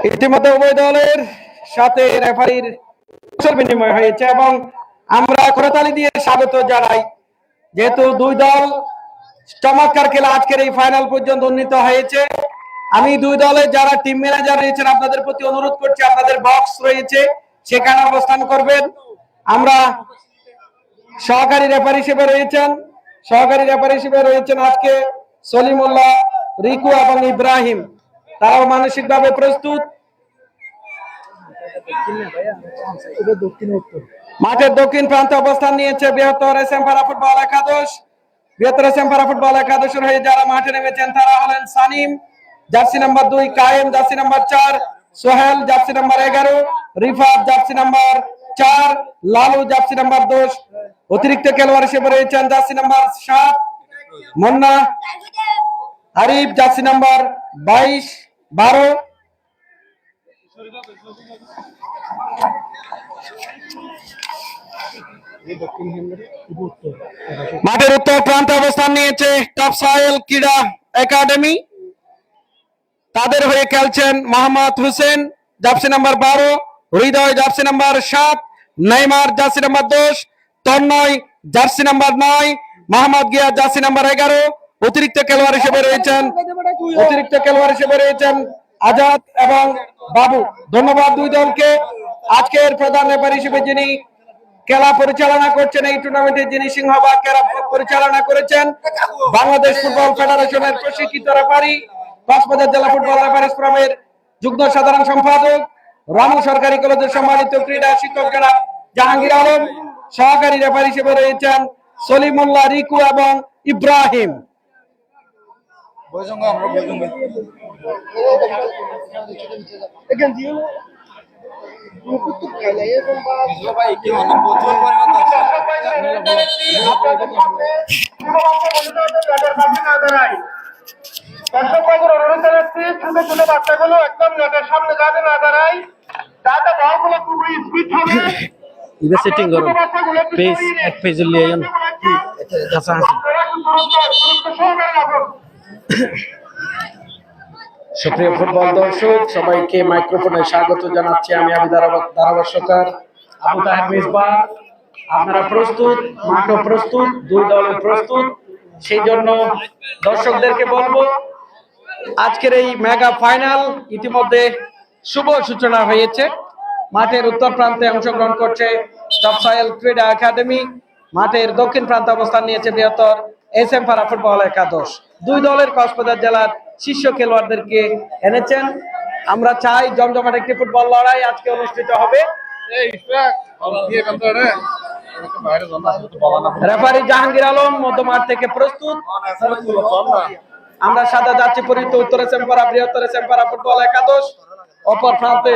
ইতিমধ্যে উভয় দলের সাথে রেফারির কুশল বিনিময় হয়েছে এবং আমরা করতালি দিয়ে স্বাগত জানাই, যেহেতু দুই দল চমৎকার খেলা আজকের এই ফাইনাল পর্যন্ত উন্নীত হয়েছে। আমি দুই দলের যারা টিম ম্যানেজার রয়েছেন আপনাদের প্রতি অনুরোধ করছি, আপনাদের বক্স রয়েছে সেখানে অবস্থান করবেন। আমরা সহকারী রেফারি হিসেবে রয়েছেন আজকে সলিমুল্লাহ, রিকু এবং ইব্রাহিম, তারাও মানসিকভাবে প্রস্তুত। মাঠের দক্ষিণ প্রান্তে অবস্থান নিয়েছে বৃহত্তর এসএমপাড়া ফুটবল একাদশের হয়ে যারা মাঠে নেমেছেন তারা হলেন সানিম জার্সি নাম্বার 2, কায়েম jersey number 4, Sohel jersey number 11, Rifat jersey number 4, Lalu jersey number 10। অতিরিক্ত খেলোয়াড় হিসেবে রয়েছেন jersey number 7 Munna, Arif jersey number 22, 12। মাঠের উত্তর প্রান্তে অবস্থান নিয়েছে টপসাইল ক্রীড়া একাডেমি, তাদের হয়ে খেলছেন Mohammad Hossain jersey number 12, Hriday jersey number 7, Neymar jersey number 10, Tanmoy jersey number 9, Mohammad Gia jersey number 11। অতিরিক্ত খেলোয়াড় হিসেবে রয়েছেন আজাদ এবং বাবু। ধন্যবাদ দুই দলকে। আজকের প্রধান রেফারি হিসেবে যিনি খেলা পরিচালনা করছেন, এই টুর্নামেন্টে যিনি সিংহভাগ খেলা পরিচালনা করেছেন, বাংলাদেশ ফুটবল ফেডারেশনের প্রশিক্ষিত রেফারি, কক্সবাজার জেলা ফুটবল রেফারিস ফোরামের যুগ্ম সাধারণ সম্পাদক, রামু সরকারি কলেজের সম্মানিত ক্রীড়া শিক্ষক জনাব জাহাঙ্গীর আলম। সহকারী রেফারি হিসেবে রয়েছেন সলিমুল্লাহ, রিকু এবং ইব্রাহিম। বাচ্চাগুলো একদম নেটের সামনে যাবে না দাঁড়ায়, যাতে বলগুলো খুব স্পিড হবে। সেটিং করো পেজ এক পেজ লিয়ে যান কাঁচা হাসি। সুপ্রিয় ফুটবল দর্শক, সবাইকে মাইক্রোফোনে স্বাগত জানাচ্ছি। আমি ধারাভাষ্যকার আবু তাহের মেজবাহ। আপনারা প্রস্তুত, মাঠও প্রস্তুত, দুই দলের প্রস্তুত। সেই জন্য দর্শকদেরকে বলবো, আজকের এই মেগা ফাইনাল ইতিমধ্যে শুভ সূচনা হয়েছে। মাঠের উত্তর প্রান্তে অংশগ্রহণ করছে টপসাইল ক্রীড়া একাডেমি, মাঠের দক্ষিণ প্রান্তে অবস্থান নিয়েছে বৃহত্তর এসএমপাড়া ফুটবল একাদশ। দুই দলের কক্সবাজার জেলার শীর্ষ খেলোয়াড়দেরকে এনেছেন। আমরা চাই জমজমাট একটি ফুটবল লড়াই আজকে অনুষ্ঠিত হবে। রেফারি জাহাঙ্গীর আলম মধ্যমাঠ থেকে প্রস্তুত। আমরা সাদা যাচ্ছি পরিহিত উত্তর এসএমপাড়া বৃহত্তর এসএমপাড়া ফুটবল একাদশ, অপর প্রান্তে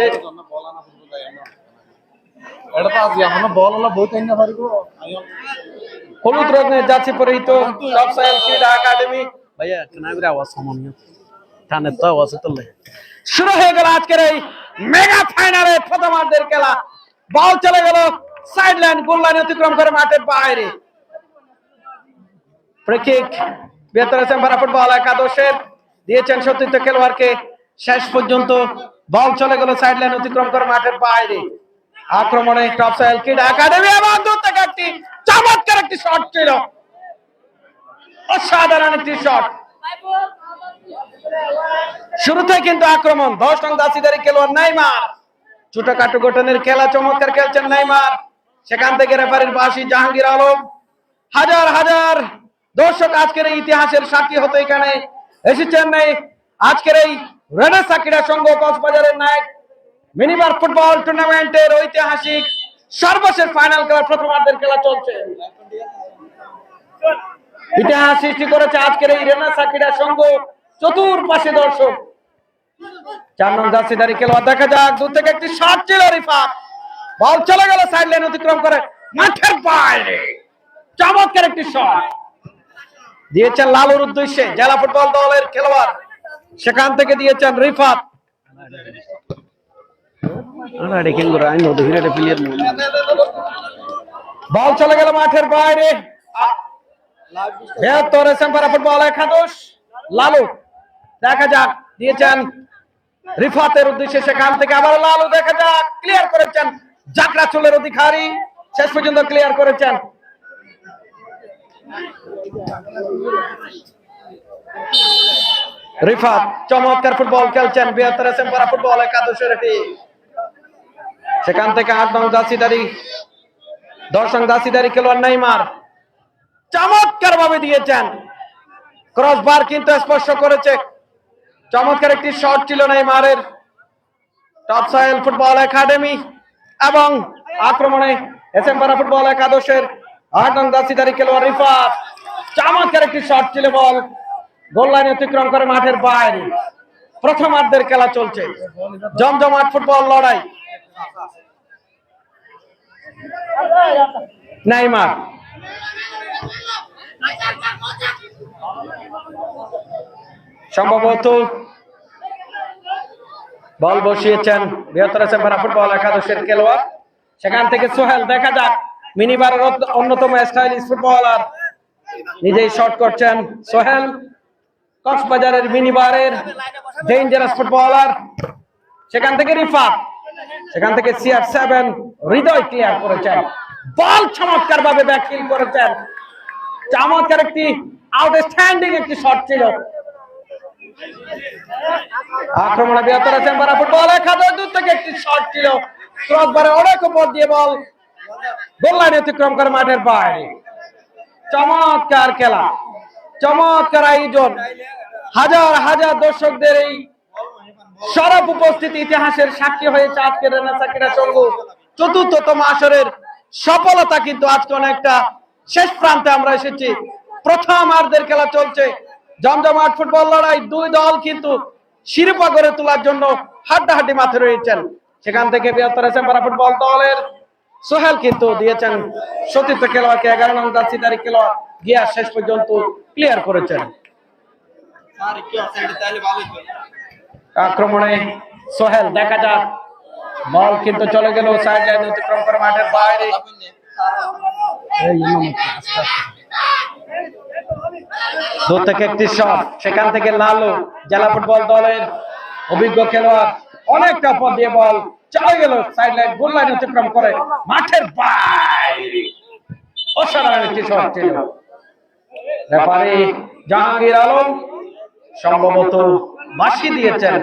হলুদ রঙের জার্সি পরিহিত টপসাইল ক্রীড়া একাডেমি। ভাইয়া কেনাগরে আওয়াজ সামান্য কানের তো আওয়াজ তোলে। শুরু হয়ে গেল আজকের এই মেগা ফাইনালের প্রথমার্ধের খেলা। বল চলে গেল সাইড লাইন, গোল লাইন অতিক্রম করে মাঠের বাইরে। ফ্রি কিক বৃহত্তর এসএমপাড়া ফুটবল একাদশের দিয়েছেন সতীর্থ খেলোয়াড়কে। শেষ পর্যন্ত বল চলে গেল সাইড লাইন অতিক্রম করে মাঠের বাইরে। আক্রমণে টপসাইল ক্রীড়া একাডেমি এবং দূর থেকে একটি চমৎকার একটি শট ছিল, অসাধারণ একটি শট। শুরুতে কিন্তু আক্রমণ 10 নং দাসিদারি খেলোয়াড় নেইমার, ছোটখাটো গঠনের খেলা চমৎকার খেলছেন নেইমার। সেখান থেকে রেফারির বাঁশি জাহাঙ্গীর আলম। হাজার হাজার দর্শক আজকের এই ইতিহাসের সাক্ষী হতে এখানে এসেছেন। আজকের এই রেনেসাঁ ক্রীড়া সংঘ কক্সবাজারের নায়ক মিনিবার ফুটবল টুর্নামেন্টের ঐতিহাসিক সর্বশেষ ফাইনাল খেলা, প্রথমার্ধের খেলা চলছে। ইতিহাস সৃষ্টি করেছে আজকের এই রেনেসাঁ ক্রীড়া সংঘ। চতুর্পাশে দর্শক। 4 নং জার্সিধারী খেলোয়াড়, দেখা যাক, দূর থেকে একটি শট ছিল রিফাত। বল চলে গেল সাইড লাইন অতিক্রম করে মাঠের বাইরে। চমৎকার একটি শট দিয়েছেন লালুর উদ্দেশ্যে, জেলা ফুটবল দলের খেলোয়াড়। সেখান থেকে দিয়েছেন রিফাত। বল চলে গেল মাঠের বাইরে। বৃহত্তর এসএমপাড়া ফুটবল একাদশ লালু, দেখা যাক, দিয়েছেন রিফাতের উদ্দেশ্যে, সেখান থেকে আবার লালু দেখা যাক, ক্লিয়ার করেছেন জাকরা চুলের অধিকারী, শেষ পর্যন্ত ক্লিয়ার করেছেন। রিফাত চমৎকার ফুটবল খেলছেন, বৃহত্তর এসএমপাড়া ফুটবল একাদশের এটি। সেখান থেকে 8 নং জার্সিধারী 10 নং জার্সিধারী খেলোয়াড় নেইমার চমৎকার ভাবে দিয়েছেন, ক্রসবার কিন্তু স্পর্শ করেছে। চমৎকার একটি শট ছিল নেইমারের। টপ সয়েল ফুটবল একাডেমি এবং আক্রমণে এসএমপাড়া ফুটবল একাদশের 8 নং জার্সিধারী খেলোয়াড় রিফাত, চমৎকার একটি শট ছিল, বল গোল লাইন অতিক্রম করে মাঠের বাইরে। প্রথমার্ধের খেলা চলছে, জমজমাট ফুটবল লড়াই। নেইমার সম্ভবত বল বসিয়েছেন বৃহত্তর এসএমপাড়া ফুটবল একাদশের খেলোয়াড়। সেখান থেকে সোহেল দেখা যাক, মিনিবারের অন্যতম স্টাইলিশ ফুটবলার, নিজেই শট করছেন সোহেল, কক্সবাজারের মিনিবারের ডেঞ্জারাস ফুটবলার। সেখান থেকে রিফাত, সেখান থেকে CR7 হৃদয় ক্লিয়ার করেছেন, বল চমৎকার ভাবে ব্যাকফিল করেছেন। চমৎকার একটি আউটস্ট্যান্ডিং একটি শট ছিল। আক্রমণে বৃহত্তর এসএমপাড়া ফুটবল একাদশ দূর থেকে একটি শট ছিল, ক্রসবারে অনেক উপর দিয়ে বল গোল লাইন অতিক্রম করে মাঠের বাইরে। চমৎকার খেলা, চমৎকার আয়োজন, হাজার হাজার দর্শকদের এই সরব উপস্থিতি ইতিহাসের সাক্ষী হয়েছে আজকের রেনেসাঁ ক্রীড়া সংঘ চতুর্থতম আসরের সফলতা। কিন্তু আজকে অনেকটা শেষ প্রান্তে আমরা এসেছি, প্রথমার্ধের খেলা চলছে, জমজমাট ফুটবল লড়াই। দুই দল কিন্তু শিরোপা গড়ে তোলার জন্য হাড্ডাহাড্ডি মাঠে রয়েছেন। সেখান থেকে বৃহত্তর এসএমপাড়া ফুটবল দলের সোহেল কিন্তু দিয়েছেন সতীর্থ খেলোয়াড়কে, 11 নং জার্সিধারী খেলোয়াড় গিয়া শেষ পর্যন্ত ক্লিয়ার করেছেন। আক্রমণে সোহেল দেখা যাক, বল কিন্তু চলে গেল সাইড লাইন অতিক্রম করে মাঠের বাইরে। দূর থেকে একটি শট, সেখান থেকে লালু জেলা ফুটবল দলের অভিজ্ঞ খেলোয়াড়, অনেকটা পথ দিয়ে বল চলে গেল সাইড লাইন, গোল লাইন অতিক্রম করে মাঠের বাইরে। অসাধারণ একটি শট ছিল। রেফারি জাহাঙ্গীর আলম সম্ভবত বাঁশি দিয়েছেন।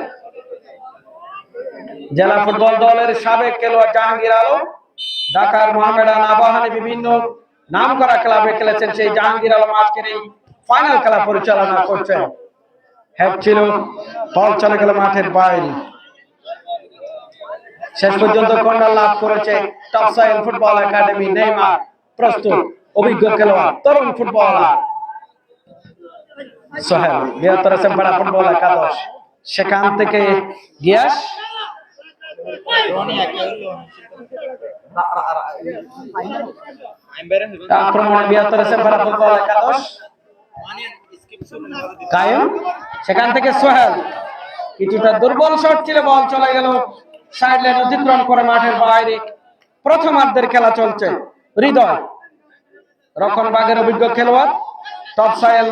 জেলা ফুটবল দলের সাবেক খেলোয়াড় জাহাঙ্গীর আলম, ঢাকার মোহামেডান, আবাহনী বিভিন্ন নাম করা ক্লাবে খেলেছেন সেই জাহাঙ্গীর আলম আজকের এই ফাইনাল খেলা পরিচালনা করছেন। হ্যাপ ছিল, বল চলে গেল মাঠের বাইরে। শেষ পর্যন্ত কর্নার লাভ করেছে top soil football academy. Neymar প্রস্তুত, অভিজ্ঞ খেলোয়াড়, তরুণ ফুটবলার সোহেল, বৃহত্তর এসএমপাড়া ফুটবল একাদশ। সেখান থেকে গিয়াস, আক্রমণে বৃহত্তর এসএমপাড়া ফুটবল একাদশ কায়েম। সেখান থেকে সোহেল, কিছুটা দুর্বল শট ছিল, বল চলে গেল সাইড লাইন অতিক্রম করে মাঠের বাইরে। প্রথমার্ধের খেলা চলছে। হৃদয় রক্ষণভাগের অভিজ্ঞ খেলোয়াড়, টপ সয়েল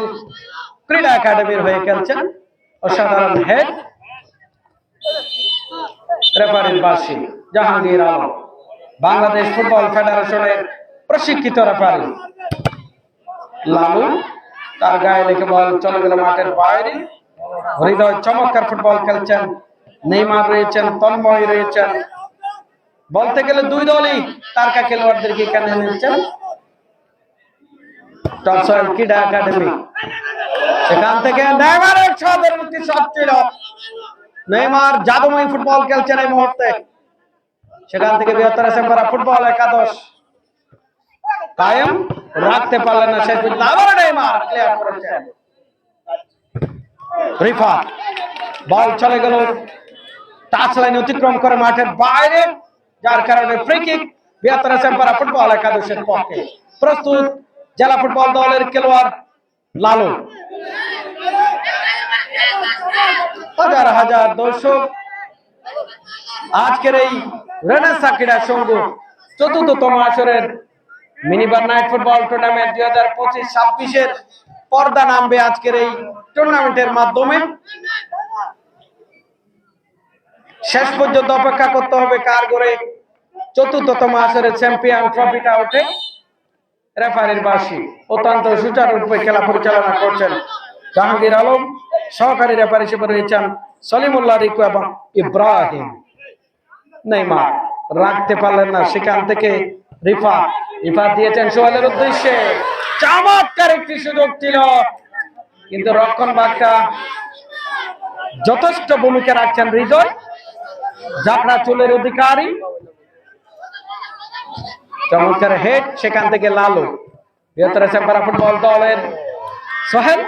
ক্রীড়া একাডেমির হয়ে খেলছেন, অসাধারণ হেড। রেফারির বাঁশি জাহাঙ্গীর আলম, বাংলাদেশ ফুটবল ফেডারেশনের প্রশিক্ষিত রেফারি। লালু তার গায়ে লেগে বল চলে গেল মাঠের বাইরে। হৃদয় চমৎকার ফুটবল খেলছেন, নেইমার রয়েছেন, তন্ময় রয়েছেন, বলতে গেলে দুই দলই তারকা খেলোয়াড়দেরকে এখানে নিচ্ছেন। টপ সয়েল ক্রীড়া একাডেমি, সেখান থেকে নেইমারের সাধারণ একটি শট ছিল। নেইমার জাদুময় ফুটবল খেলছেন এই মুহূর্তে। সেখান থেকে বৃহত্তর এসএমপাড়া ফুটবল একাদশ কায়েম, রাখতে পারলেন না, শেষ পর্যন্ত আবার নেইমার ক্লিয়ার করেছেন। রিফাত, বল চলে গেল টাচ লাইন অতিক্রম করে মাঠের বাইরে, যার কারণে ফ্রি কিক বৃহত্তর এসএমপাড়া ফুটবল একাদশের পক্ষে। প্রস্তুত জেলা ফুটবল দলের খেলোয়াড় লালু। হাজার হাজার দর্শক আজকের এই রেনেসাঁ ক্রীড়া সংঘ চতুর্থতম আসরের মিনিবার নাইট ফুটবল টুর্নামেন্ট 2025-26 পর্দা নামবে আজকের এই টুর্নামেন্টের মাধ্যমে। শেষ পর্যন্ত অপেক্ষা করতে হবে কার করে চতুর্থতম আসরের চ্যাম্পিয়ন ট্রফিটা ওঠে। রেফারির বাঁশি। অত্যন্ত সুচারুরূপে খেলা পরিচালনা করছেন জাহাঙ্গীর আলম, সহকারী রেফারি হিসেবে রয়েছেন সলিমুল্লাহ রিকু এবং ইব্রাহিম। নেইমার রাখতে পারলেন না, সেখান থেকে রিফাত দিয়েছেন সোহেলের উদ্দেশ্যে, চমৎকার একটি সুযোগ ছিল, কিন্তু রক্ষণ ভাগটা যথেষ্ট ভূমিকা রাখছেন হৃদয়, জাফরা চুলের অধিকারী। চমৎকার হেড, সেখান থেকে লালু। বৃহত্তর চেম্পারা ফুটবল দলের সোহেল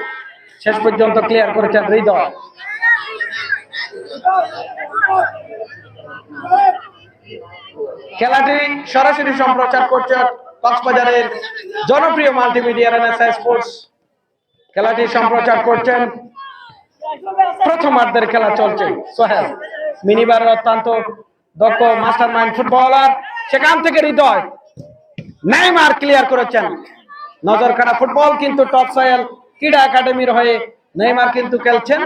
শেষ পর্যন্ত ক্লিয়ার করেছেন হৃদয়। খেলাটি সরাসরি সম্প্রচার করছে কক্সবাজারের জনপ্রিয় মাল্টিমিডিয়া রেনেসা স্পোর্টস। খেলাটি সম্প্রচার করছেন, প্রথমার্ধের খেলা চলছে। সোহেল মিনিবার অত্যন্ত দক্ষ মাস্টার মাইন্ড ফুটবলার, সেখান থেকে হৃদয়। নেইমার ক্লিয়ার করেছেন। নজর কাটা ফুটবল, কিন্তু টপ সয়েল ক্রীড়া একাডেমির হয়ে নেইমার কিন্তু খেলছেন।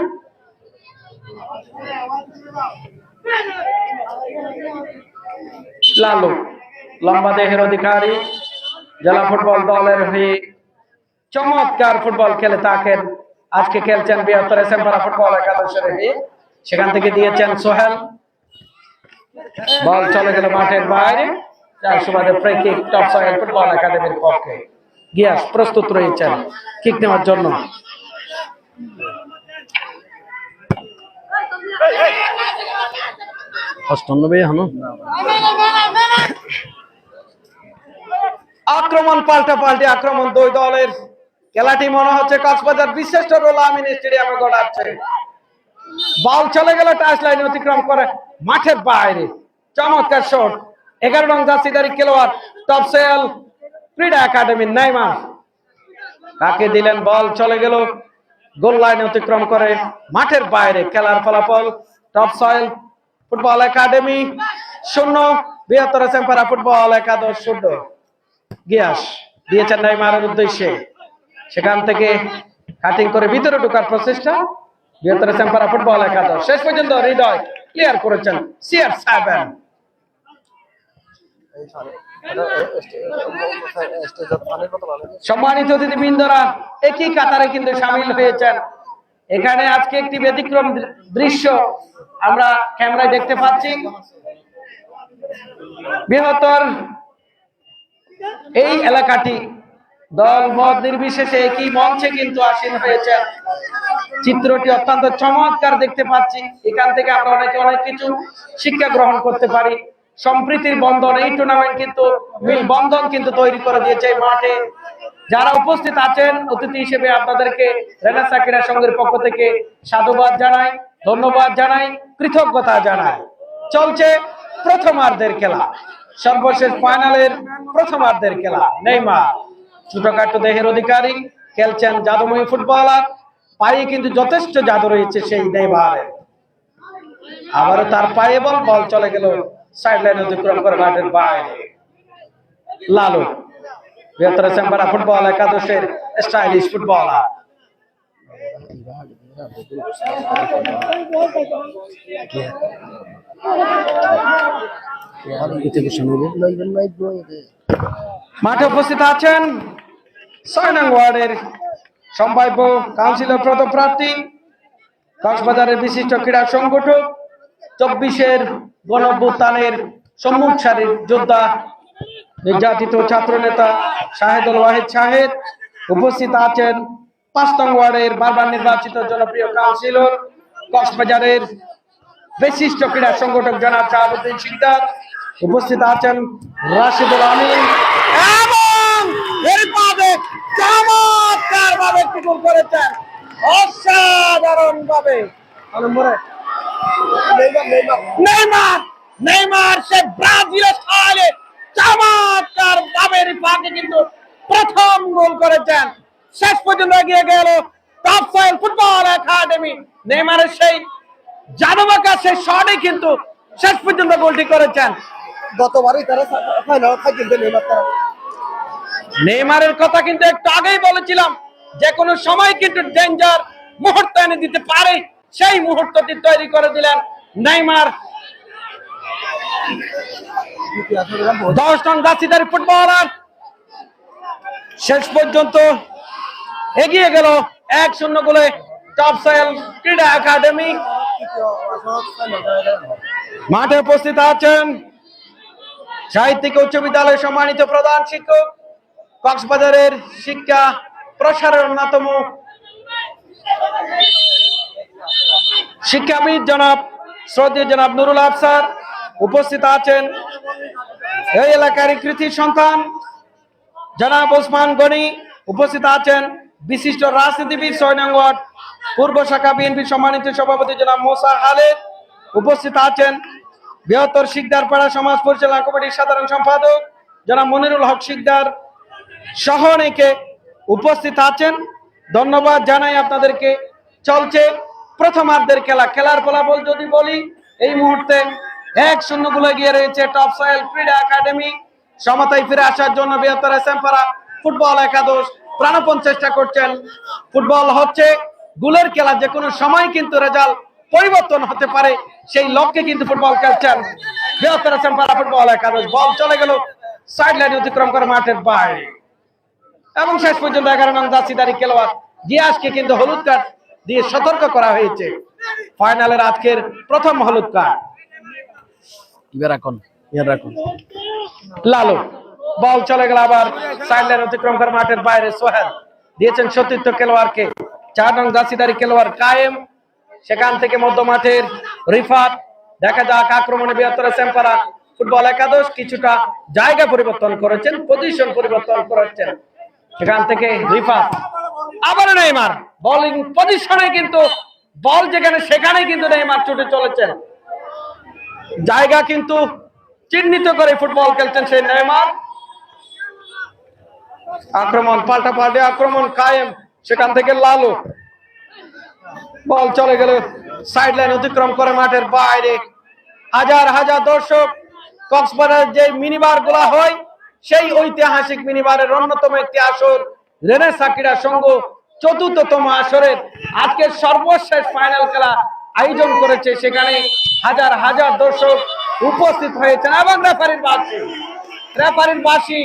লালু লম্বা দেহের অধিকারী, জেলা ফুটবল দলের হয়ে চমৎকার ফুটবল খেলে থাকেন। আজকে খেলছেন বৃহত্তর চেম্পারা ফুটবল একাদশের হয়ে, সেখান থেকে দিয়েছেন সোহেল। বল চলে গেল মাঠের বাইরে, যার সুবাদে free kick top soil football একাডেমির পক্ষে। গিয়াস প্রস্তুত রয়েছেন কিক নেওয়ার জন্য। আক্রমণ পাল্টাপাল্টি আক্রমণ দুই দলের। খেলাটি মনে হচ্ছে কক্সবাজার বিশিষ্ট রোল আমিন স্টেডিয়ামে গড়াচ্ছে। বল চলে গেল টাচ লাইন অতিক্রম করে মাঠের বাইরে, চমৎকার শট। 11 নং জার্সিধারী খেলোয়াড় টপ সয়েল ক্রীড়া একাডেমির নেইমার কাকে দিলেন, বল চলে গেল গোল লাইন অতিক্রম করে মাঠের বাইরে। খেলার ফলাফল টপ সয়েল ফুটবল একাডেমি 0, বৃহত্তর চেম্পারা ফুটবল একাদশ 0। গিয়াস দিয়েছেন নেইমারের উদ্দেশ্যে, সেখান থেকে কাটিং করে ভিতরে ঢোকার প্রচেষ্টা বৃহত্তর চেম্পারা ফুটবল একাদশ। শেষ পর্যন্ত হৃদয় ক্লিয়ার করেছেন CR7। সম্মানিত অতিথিবৃন্দরা একই কাতারে কিন্তু সামিল হয়েছেন। এখানে আজকে একটি ব্যতিক্রম দৃশ্য আমরা ক্যামেরায় দেখতে পাচ্ছি। বৃহত্তর এই এলাকাটি দল মত নির্বিশেষে একই মঞ্চে কিন্তু আসীন হয়েছে। চিত্রটি অত্যন্ত চমৎকার দেখতে পাচ্ছি। এখান থেকে আমরা অনেক কিছু শিক্ষা গ্রহণ করতে পারি। সম্প্রীতির বন্ধন, এই টুর্নামেন্ট কিন্তু মিল বন্ধন কিন্তু তৈরি করে দিয়েছে এই মাঠে। যারা উপস্থিত আছেন অতিথি হিসেবে আপনাদেরকে রেনেসা ক্রীড়া সংঘের পক্ষ থেকে সাধুবাদ জানাই, ধন্যবাদ জানাই, কৃতজ্ঞতা জানাই। চলছে প্রথমার্ধের খেলা, সর্বশেষ ফাইনালের প্রথমার্ধের খেলা। নেইমার ছোটখাটো দেহের অধিকারী, খেলছেন জাদুময়ী ফুটবলার, পায়ে কিন্তু যথেষ্ট জাদু রয়েছে সেই নেইমারের। আবারও তার পায়ে বল চলে গেল সাইড লাইন অতিক্রম করে মাঠের বাইরে। লালু বৃহত্তর চেম্পারা ফুটবল একাদশের স্টাইলিশ ফুটবলার। মাঠে উপস্থিত আছেন 6 নং ওয়ার্ডের সম্ভাব্য কাউন্সিলর পদপ্রার্থী, কক্সবাজারের বিশিষ্ট ক্রীড়া সংগঠক, 24-এর গণঅভ্যুত্থানের সম্মুখ সারির যোদ্ধা, নির্যাতিত ছাত্র নেতা শাহেদুল ওয়াহিদ শাহেদ। উপস্থিত আছেন 5 নং ওয়ার্ডের বারবার নির্বাচিত জনপ্রিয় কাউন্সিলর, কক্সবাজারের বিশিষ্ট ক্রীড়া সংগঠক জনাব শাহাবুদ্দিন শিকদার। উপস্থিত আছেন রাশিদুল আমিন এবং এরপরে চমৎকার ভাবে গোল করেছেন, অসাধারণ ভাবে নেইমার সে ব্রাজিল স্টাইলে চমৎকার ভাবে রিফাকে কিন্তু প্রথম গোল করেছেন। শেষ পর্যন্ত এগিয়ে গেল টপ সয়েল ফুটবল একাডেমি। নেইমারের সেই জাদুবাকা সেই শটে কিন্তু শেষ পর্যন্ত গোলটি করেছেন। গতবারই তারা ফাইনাল খেলতে নেইমারের কথা কিন্তু একটু আগেই বলেছিলাম, যে কোনো সময় কিন্তু ডেঞ্জার মুহূর্ত এনে দিতে পারে, সেই মুহূর্তটি তৈরি করে দিলেন নেইমার। 10 নং জার্সিধারী ফুটবলার শেষ পর্যন্ত এগিয়ে গেল 1-0 গোলে টপ সয়েল ক্রীড়া একাডেমি। মাঠে উপস্থিত আছেন সাহিত্যিক উচ্চ বিদ্যালয়ের সম্মানিত প্রধান শিক্ষক, কক্সবাজারের শিক্ষা প্রসারের অন্যতম শিক্ষাবিদ জনাব শ্রদ্ধেয় জনাব নুরুল আফসার। উপস্থিত আছেন এই এলাকার কৃতি সন্তান জনাব ওসমান গনি। উপস্থিত আছেন বিশিষ্ট রাজনীতিবিদ 6 নং ওয়ার্ড পূর্ব শাখা বিএনপির সম্মানিত সভাপতি জনাব মোসা খালেদ। উপস্থিত আছেন বৃহত্তর শিকদার পাড়া সমাজ পরিচালনা কমিটির সাধারণ সম্পাদক জনাব মনিরুল হক শিকদার সহ অনেকে উপস্থিত আছেন। ধন্যবাদ জানাই আপনাদেরকে। চলছে প্রথমার্ধের খেলা। খেলার ফলাফল যদি বলি, এই মুহূর্তে 1-0 গোলে এগিয়ে রয়েছে টপ সয়েল ক্রীড়া একাডেমি। সমতায় ফিরে আসার জন্য বৃহত্তর এসএমপাড়া ফুটবল একাদশ প্রাণপণ চেষ্টা করছেন। ফুটবল হচ্ছে গোলের খেলা, যে কোনো সময় কিন্তু রেজাল্ট পরিবর্তন হতে পারে, সেই লক্ষ্যে কিন্তু ফুটবল খেলছেন বৃহত্তর এসএমপাড়া ফুটবল একাদশ। বল চলে গেল সাইড লাইন অতিক্রম করে মাঠের বাইরে, এবং শেষ পর্যন্ত 11 নং জার্সিধারী খেলোয়াড় গিয়াসকে কিন্তু হলুদ কার্ড দিয়ে সতর্ক করা হয়েছে। ফাইনালের আজকের প্রথম হলুদ কার্ড। লালু বল চলে গেল আবার সাইড লাইন অতিক্রম করে মাঠের বাইরে। সোহেল দিয়েছেন সতীর্থ খেলোয়াড়কে। 4 নং জার্সিধারী খেলোয়াড় কায়েম, সেখান থেকে মধ্য মাঠের রিফাত। দেখা যাক আক্রমণে বৃহত্তর এসএমপাড়া ফুটবল একাদশ কিছুটা জায়গা পরিবর্তন করেছেন, পজিশন পরিবর্তন করেছেন। সেখান থেকে রিফাত, আবার নেইমার বোলিং পজিশনে, কিন্তু বল যেখানে সেখানে কিন্তু নেইমার ছুটে চলেছেন। জায়গা কিন্তু চিহ্নিত করে ফুটবল খেলছেন সেই নেইমার। আক্রমণ পাল্টাপাল্টি আক্রমণ কায়েম, সেখান থেকে লালু। বল চলে গেল সাইড লাইন অতিক্রম করে মাঠের বাইরে। হাজার হাজার দর্শক, কক্সবাজারের যে মিনিবার গুলা হয়, সেই ঐতিহাসিক মিনিবারের অন্যতম একটি আসর রেনেসাঁ ক্রীড়া সংঘ ৪র্থতম আসরের আজকের সর্বশেষ ফাইনাল খেলা আয়োজন করেছে। সেখানে হাজার হাজার দর্শক উপস্থিত হয়েছেন এবং রেফারির বাঁশি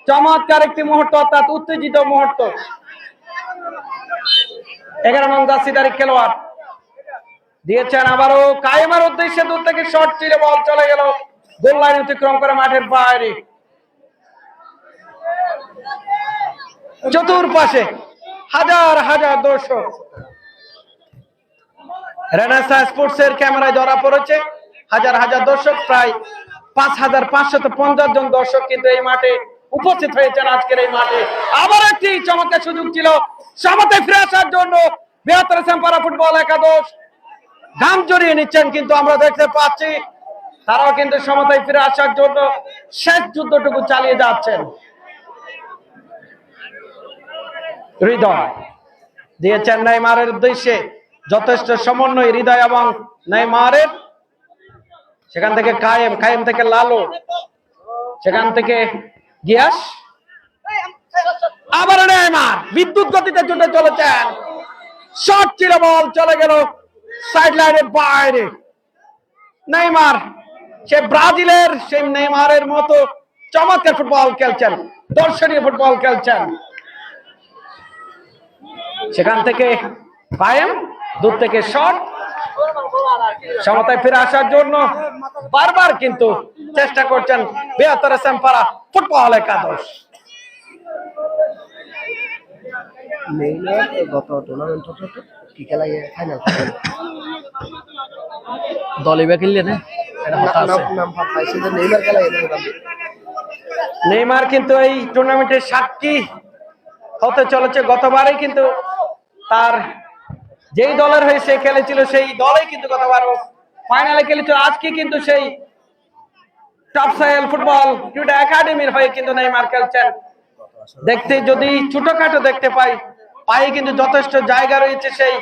চমৎকার একটি মুহূর্ত, অর্থাৎ উত্তেজিত মুহূর্ত। 11 নং জার্সিধারী খেলোয়াড় দিয়েছেন আবারও কায়েমের উদ্দেশ্যে, দূর থেকে শর্ট চিরে বল চলে গেল গোল লাইন অতিক্রম করে মাঠের বাইরে। চতুর্পাশে হাজার হাজার দর্শক, রেনেসাঁ স্পোর্টস এর ক্যামেরায় ধরা পড়েছে হাজার হাজার দর্শক। প্রায় 5550 জন দর্শক কিন্তু এই মাঠে উপস্থিত হয়েছেন আজকের এই মাঠে। আবার একটি চমৎকার সুযোগ ছিল সমতায় ফিরে আসার জন্য বৃহত্তর এসএমপাড়া ফুটবল একাদশ ঘাম জড়িয়ে নিচ্ছেন, কিন্তু আমরা দেখতে পাচ্ছি তারাও কিন্তু সমতায় ফিরে আসার জন্য শেষ যুদ্ধটুকু চালিয়ে যাচ্ছেন। হৃদয় দিয়েছেন নেইমারের উদ্দেশ্যে, যথেষ্ট সমন্বয় হৃদয় এবং নেইমারের। সেখান থেকে কায়েম থেকে লালু, সেখান থেকে গিয়াস, আবার নেইমার বিদ্যুৎ গতিতে ছুটে চলেছেন। শর্ট ছিল, বল চলে গেল সাইড লাইনের বাইরে। নেইমার সে ব্রাজিলের সেই নেইমারের মতো চমৎকার ফুটবল খেলছেন, দর্শনীয় ফুটবল খেলছেন। সেখান থেকে কায়েম, দূর থেকে শট, সমতায় ফিরে আসার জন্য বারবার কিন্তু চেষ্টা করছেন বৃহত্তর এসএমপাড়া ফুটবল একাদশ। গত টুর্নামেন্ট কি খেলা ফাইনাল দলে খেললে না, নেইমার কিন্তু এই টুর্নামেন্টের সাক্ষী হতে চলেছে। গতবারে কিন্তু তার যেই দলের হয়ে সে খেলেছিল সেই দলে কিন্তু গতবার ফাইনালে খেলেছিল। আজকে কিন্তু সেই টপ সয়েল ফুটবল ক্রীড়া একাডেমির হয়ে কিন্তু নেইমার খেলছেন। দেখতে যদি ছোটখাটো দেখতে পাই, পায়ে কিন্তু যথেষ্ট জায়গা রয়েছে, সেই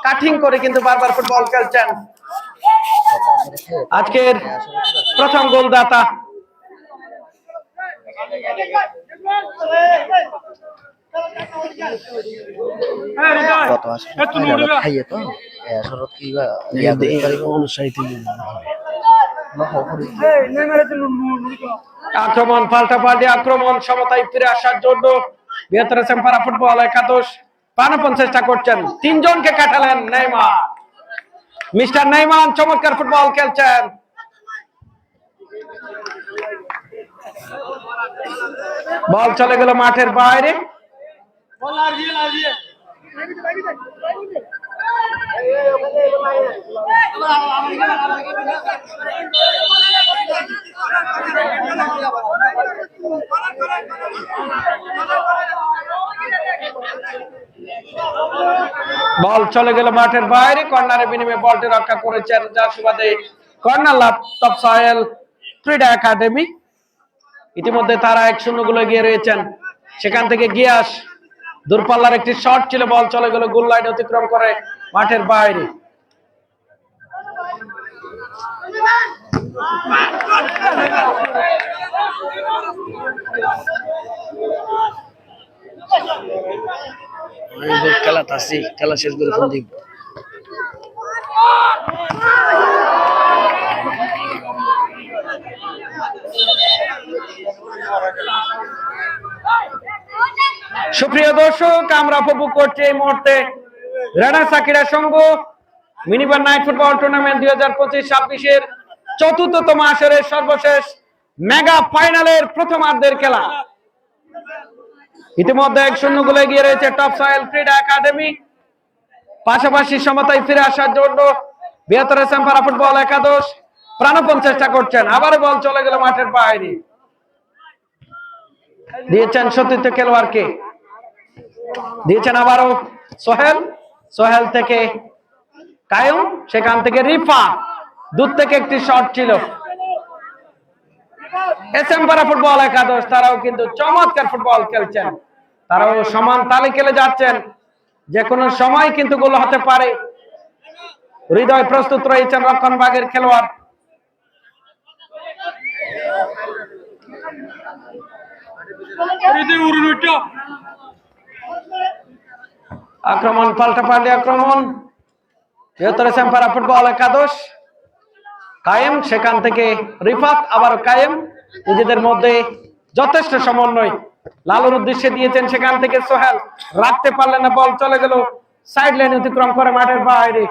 কাটিং করে কিন্তু বারবার ফুটবল খেলছেন। আজকের প্রথম গোলদাতা আক্রমণ পাল্টাপাল্টি আক্রমণ সমতায় ফিরে আসার জন্য বৃহত্তর সেম্পারা ফুটবল একাদশ প্রাণপণ চেষ্টা করছেন, তিনজনকে কাটালেন নেইমার। মিস্টার নেইমার চমৎকার ফুটবল খেলছেন। বল চলে গেল মাঠের বাইরে। বল চলে গেল মাঠের বাইরে, কর্নারের বিনিময়ে বলটি রক্ষা করেছেন, যার সুবাদে কর্নার লাভ তপসায়েল ক্রীড়া একাডেমি। ইতিমধ্যে তারা 1-0 গোলে এগিয়ে রয়েছেন। সেখান থেকে গিয়াস দূরপাল্লার একটি শট ছিল, বল চলে গেল গোল লাইন অতিক্রম করে মাঠের বাইরে। খেলা শেষ করে ফোন দিব। সুপ্রিয় দর্শক, আমরা উপভোগ করছি এই মুহূর্তে রেনেসাঁ ক্রীড়া সংঘ মিনিবান নাইট ফুটবল টুর্নামেন্ট 2025-26-এর চতুর্থতম আসরের সর্বশেষ মেগা ফাইনালের প্রথমার্ধের খেলা। ইতিমধ্যে 1-0 গোলে এগিয়ে রয়েছে তপসায়েল ক্রীড়া একাডেমি। পাশাপাশি সমতায় ফিরে আসার জন্য বৃহত্তর সেম্পারা ফুটবল একাদশ প্রাণপণ চেষ্টা করছেন। আবারও বল চলে গেল মাঠের বাইরে, দিয়েছেন সতীর্থ খেলোয়াড়কে, দিয়েছেন আবারও সোহেল। সোহেল থেকে কায়ুম, সেখান থেকে রিফা, দূর থেকে একটি শট ছিল। সেম্পারা ফুটবল একাদশ তারাও কিন্তু চমৎকার ফুটবল খেলছেন, তারাও সমান তালে খেলে যাচ্ছেন, যে কোনো সময় কিন্তু গোল হতে পারে। হৃদয় প্রস্তুত রয়েছেন রক্ষণভাগের খেলোয়াড়। আক্রমণ পাল্টাপাল্টি আক্রমণ বৃহত্তর সেম্পারা ফুটবল একাদশ। কায়েম, সেখান থেকে রিফাত, আবার কায়েম, নিজেদের মধ্যে যথেষ্ট সমন্বয়। লালুর উদ্দেশ্যে দিয়েছেন, সেখান থেকে সোহেল রাখতে পারলেন না, বল চলে গেল সাইড লাইন অতিক্রম করে মাঠের বাইরে।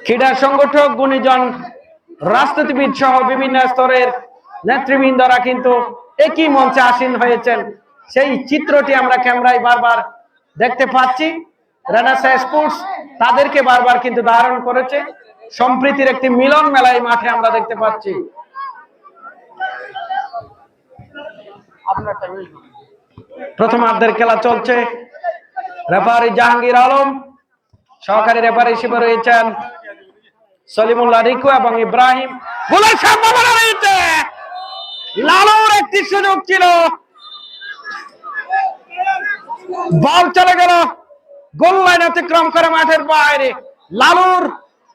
ক্রীড়া সংগঠক, গুণীজন, রাজনীতিবিদ সহ বিভিন্ন স্তরের নেতৃবৃন্দরা কিন্তু একই মঞ্চে আসীন হয়েছেন। সেই চিত্রটি আমরা ক্যামেরায় বারবার দেখতে পাচ্ছি। রেনেসাঁ স্পোর্টস তাদেরকে বারবার কিন্তু ধারণ করেছে। সম্প্রীতির একটি মিলন মেলায় মাঠে আমরা দেখতে পাচ্ছি। প্রথমার্ধের খেলা চলছে। রেফারি জাহাঙ্গীর আলম, সহকারী রেফারি হিসেবে রয়েছেন সলিমুল্লাহ রিকু এবং ইব্রাহিম। গোলের সম্ভাবনা রয়েছে, লালুর একটি সুযোগ ছিল, বল চলে গেল গোল লাইন অতিক্রম করে মাঠের বাইরে। লালুর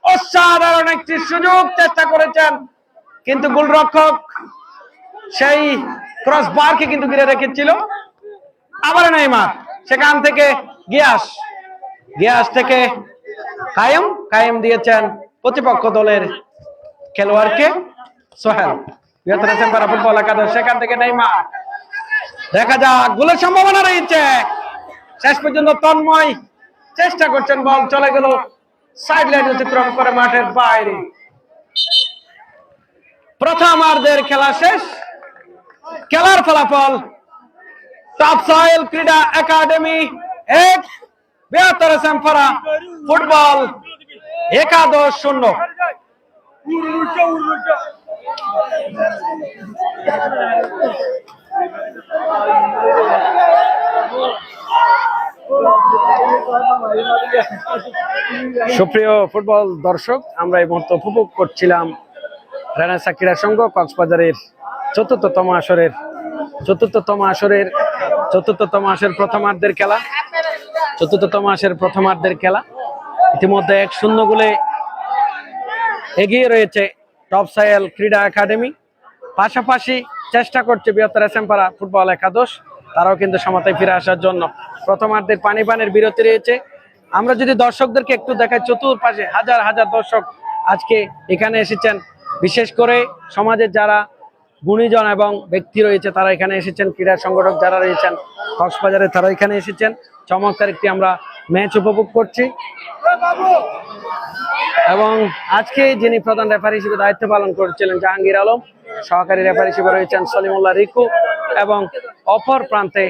অসাধারণ একটি সুযোগ চেষ্টা করেছেন, কিন্তু গোলরক্ষক সেই ক্রস বারকে কিন্তু ঘিরে রেখেছিল। আবার নেইমার, সেখান থেকে গিয়াস, গিয়াস থেকে কায়েম, কায়েম দিয়েছেন প্রতিপক্ষ দলের খেলোয়াড়কে সোহেল। বৃহত্তর সেম্পারা ফুটবল একাদশ, সেখান থেকে নেইমার, দেখা যাক গোলের সম্ভাবনা রয়েছে। শেষ পর্যন্ত তন্ময় চেষ্টা করছেন, বল চলে গেল সাইড লাইন অতিক্রম করে মাঠের বাইরে। প্রথমার্ধের খেলা শেষ। খেলার ফলাফল তপসায়েল ক্রীড়া একাডেমি 1, বৃহত্তর সেম্পারা ফুটবল একাদশ 0। সুপ্রিয় ফুটবল দর্শক, আমরা এই মুহূর্তে উপভোগ করছিলাম রেনেসাঁ ক্রীড়া সংঘ কক্সবাজারের চতুর্থতম আসরের প্রথমার্ধের খেলা। চতুর্থতম আসরের প্রথমার্ধের খেলা ইতিমধ্যে 1-0 গোলে এগিয়ে রয়েছে তপসায়েল ক্রীড়া একাডেমি। পাশাপাশি চেষ্টা করছে বৃহত্তর সেম্পারা ফুটবল একাদশ, তারাও কিন্তু সমতায় ফিরে আসার জন্য। প্রথমার্ধের পানির বিরতি রয়েছে। আমরা যদি দর্শকদেরকে একটু দেখাই, চতুর্পাশে হাজার হাজার দর্শক আজকে এখানে এসেছেন। বিশেষ করে সমাজের যারা গুণীজন এবং ব্যক্তি রয়েছে তারা এখানে এসেছেন, ক্রীড়া সংগঠক যারা রয়েছেন কক্সবাজারে তারা এখানে এসেছেন। চমৎকার একটি আমরা ম্যাচ উপভোগ করছি এবং আজকে যিনি প্রধান রেফারি হিসেবে দায়িত্ব পালন করছিলেন জাহাঙ্গীর আলম, সহকারী রেফারি হিসেবে রয়েছেন সলিমুল্লাহ রিকু এবং অপর প্রান্তে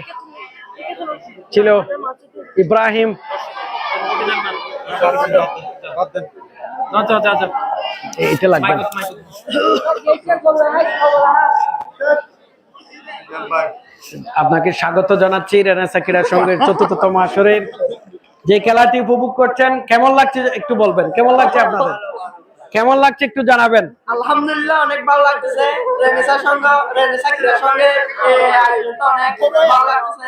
ছিল ইব্রাহিম। এটা লাগবে না। আপনাকে স্বাগত জানাচ্ছি রেনেসা ক্রীড়া সংঘের ৪র্থতম আসরের যে খেলাটি উপভোগ করছেন। কেমন লাগছে একটু বলবেন, কেমন লাগছে আপনাদের, কেমন লাগছে একটু জানাবেন। আলহামদুলিল্লাহ অনেক ভালো লাগতেছে। রেনেসা ক্রীড়া সংঘের আয়োজনটা অনেক ভালো লাগতেছে।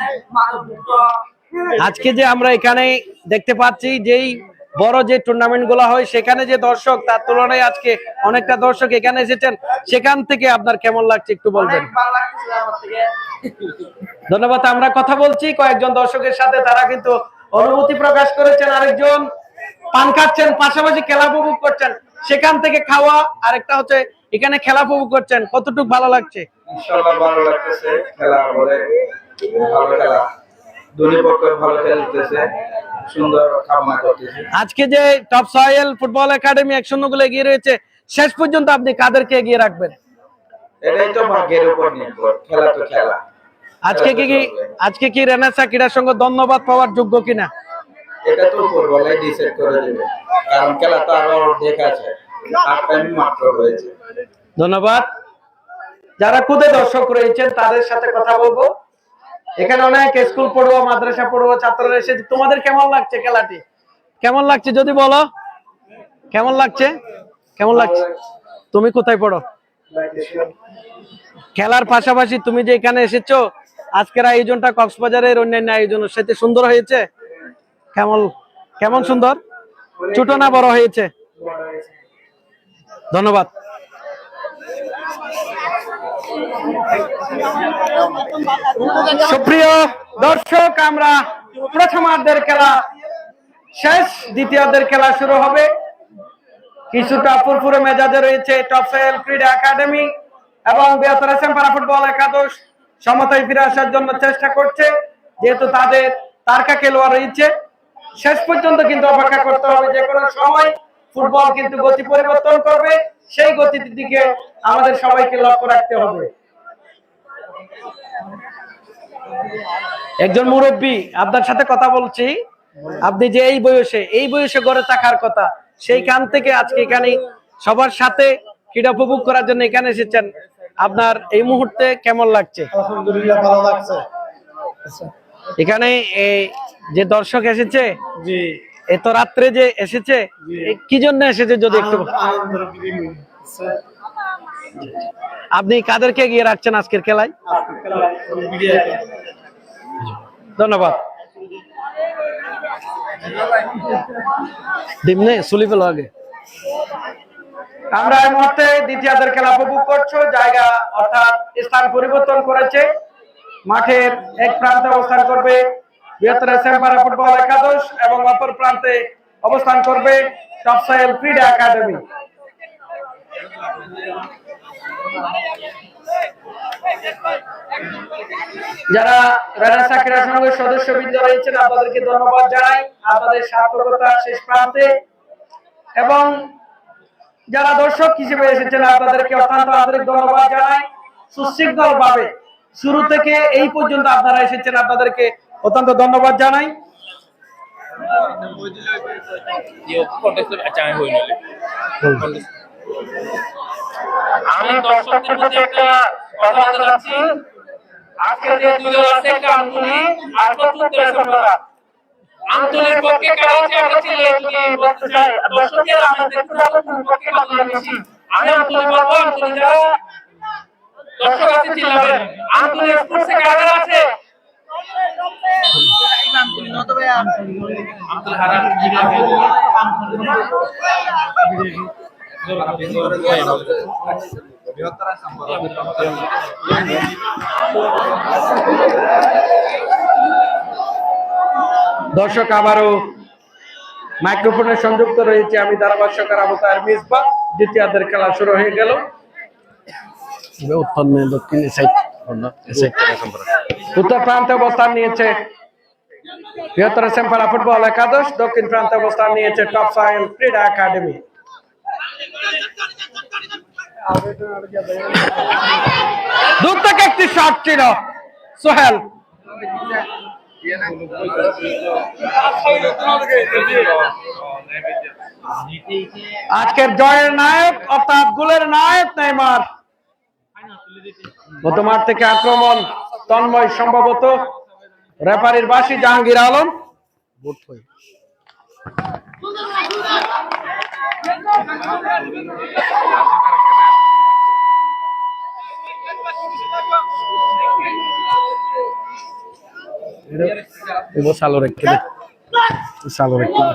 আজকে যে আমরা এখানে দেখতে পাচ্ছি যেই বড় যে টুর্নামেন্ট গুলো হয় সেখানে যে দর্শক তার তুলনায় আজকে অনেকটা দর্শক এখানে এসেছেন, সেখান থেকে আপনার কেমন লাগছে একটু বলবেন। ধন্যবাদ। আমরা কথা বলছি কয়েকজন দর্শকের সাথে, তারা কিন্তু অনুভূতি প্রকাশ করেছেন, আরেকজন পান খাচ্ছেন, পাশাপাশি খেলা উপভোগ করছেন। সেখান থেকে খাওয়া, আরেকটা হচ্ছে এখানে খেলা উপভোগ করছেন, কতটুকু ভালো লাগছে? ইনশাআল্লাহ ভালো লাগতেছে। খেলা বলে ভালো খেলা, দুই পক্ষ ভালো খেলতেছে, সুন্দর কামনা করতেছে। আজকে যে টপ সয়েল ফুটবল একাডেমি 1-0 গোলে এগিয়ে রয়েছে, শেষ পর্যন্ত আপনি কাদেরকে এগিয়ে রাখবেন? এটাই তো ভাগ্যের উপর নির্ভর, খেলা তো খেলা। আজকে কি রেনেসা ক্রীড়া সংঘ ধন্যবাদ পাওয়ার যোগ্য কিনা? এটা তো ফুটবলে ডিসাইড করে দেবে, কারণ খেলা তো আরো অর্ধেক আছে, হাফ টাইম মাত্র হয়েছে। ধন্যবাদ। যারা খুদে দর্শক রয়েছেন তাদের সাথে কথা বলবো। এখানে অনেক স্কুল পড়ুয়া, মাদ্রাসা পড়ুয়া ছাত্ররা এসেছে। তোমাদের কেমন লাগছে খেলাটি, কেমন লাগছে যদি বলো, কেমন লাগছে? কেমন লাগছে? তুমি কোথায় পড়ো? খেলার পাশাপাশি তুমি যে এখানে এসেছো, আজকের আয়োজনটা কক্সবাজারের অন্যান্য আয়োজনের সাথে সুন্দর হয়েছে। কেমন কেমন সুন্দর, ছোট না বড় হয়েছে? ধন্যবাদ। সুপ্রিয় দর্শক, আমরা প্রথমার্ধের খেলা শেষ, দ্বিতীয়ার্ধের খেলা শুরু হবে। কিছুটা ফুরফুরে মেজাজে রয়েছে টপ সয়েল ক্রীড়া একাডেমি এবং বৃহত্তর পারা ফুটবল একাদশ সমতায় ফিরে আসার জন্য চেষ্টা করছে, যেহেতু তাদের তারকা খেলোয়াড় রয়েছে। শেষ পর্যন্ত কিন্তু অপেক্ষা করতে হবে, যে কোনো সময় ফুটবল কিন্তু গতি পরিবর্তন করবে, সেই গতির দিকে আমাদের সবাইকে লক্ষ্য রাখতে হবে। একজন মুরব্বী আপনার সাথে কথা বলছি, আপনি যে এই বয়সে গড়ে থাকার কথা, সেইখান থেকে আজকে এখানে সবার সাথে ক্রীড়া উপভোগ করার জন্য এখানে এসেছেন, আপনার এই মুহূর্তে কেমন লাগছে? আলহামদুলিল্লাহ ভালো লাগছে। এখানে যে দর্শক এসেছে, জি, এত রাত্রে যে এসেছে, কি জন্য এসেছে যদি একটু আপনি কাদেরকে এগিয়ে রাখছেন আজকের খেলায়? ধন্যবাদ। দিমনে সুলি ফেলো আগে। আমরা এই মুহূর্তে দ্বিতীয়ার্ধের খেলা উপভোগ করছো। জায়গা অর্থাৎ স্থান পরিবর্তন করেছে। মাঠের এক প্রান্তে অবস্থান করবে বৃহত্তর পারা ফুটবল একাদশ এবং অপর প্রান্তে অবস্থান করবে টপ সয়েল ক্রীড়া একাডেমি। যারা রেনেসা ক্রীড়া সংঘের সদস্যবৃন্দ রয়েছেন, আপনাদেরকে ধন্যবাদ জানাই। আপনাদের সার্থকতা শেষ প্রান্তে, এবং যারা দর্শক হিসেবে এসেছেন আপনাদেরকে অত্যন্ত আন্তরিক ধন্যবাদ জানাই। সুশৃঙ্খল ভাবে শুরু থেকে এই পর্যন্ত আপনারা এসেছেন, আপনাদেরকে অত্যন্ত ধন্যবাদ জানাই। আমি দর্শকদের প্রতি একটা কথা বলতে চাচ্ছি। আজকে যে দুই দল আছে, একটা আঞ্চলিক আর আঞ্চলিক পক্ষে কারা আছে আমরা চিনলে যদি বলতে চাই, দর্শকের আমরা দেখতে পাবো কোন পক্ষে কতটা বেশি। আমি আঞ্চলিক বলবো, আঞ্চলিক যারা দর্শক আছে চিনলে আঞ্চলিক স্পোর্টসে কারা আছে। দর্শক আবারও মাইক্রোফোনে সংযুক্ত রয়েছে আমি ধারাভাষ্যকার আবু তাহের মিসবাহ। দ্বিতীয়ার্ধের খেলা শুরু হয়ে গেল। উত্তর প্রান্তে অবস্থান নিয়েছে বৃহত্তর সেম্পারা ফুটবল একাদশ, দক্ষিণ প্রান্তে অবস্থান নিয়েছে টপ সয়েল ক্রীড়া একাডেমি। দূর থেকে একটি শট ছিল সোহেল। আজকের জয়ের নায়ক অর্থাৎ গোলের নায়ক নেইমার। মধ্যমাঠ থেকে আক্রমণ তন্ময়, সম্ভবত রেফারির বাঁশি জাহাঙ্গীর আলম। সালো রেখে দে, সালো রেখে দে।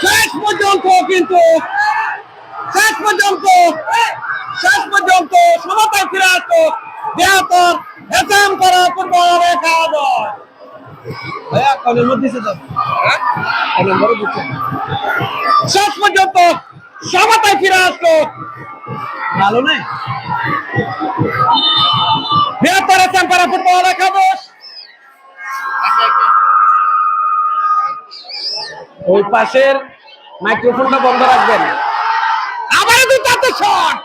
শেষ পর্যন্ত সমতায় ফিরে আসতো বৃহত্তর এসএম করা ফুটবল একাদশ। শেষ পর্যন্ত সমতায় ফিরে আসতো ভালো নেই বৃহত্তর এসএম করা ফুটবল একাদশ। ওই পাশের মাইক্রোফোনটা বন্ধ রাখবেন। আবার দুটাতে শট।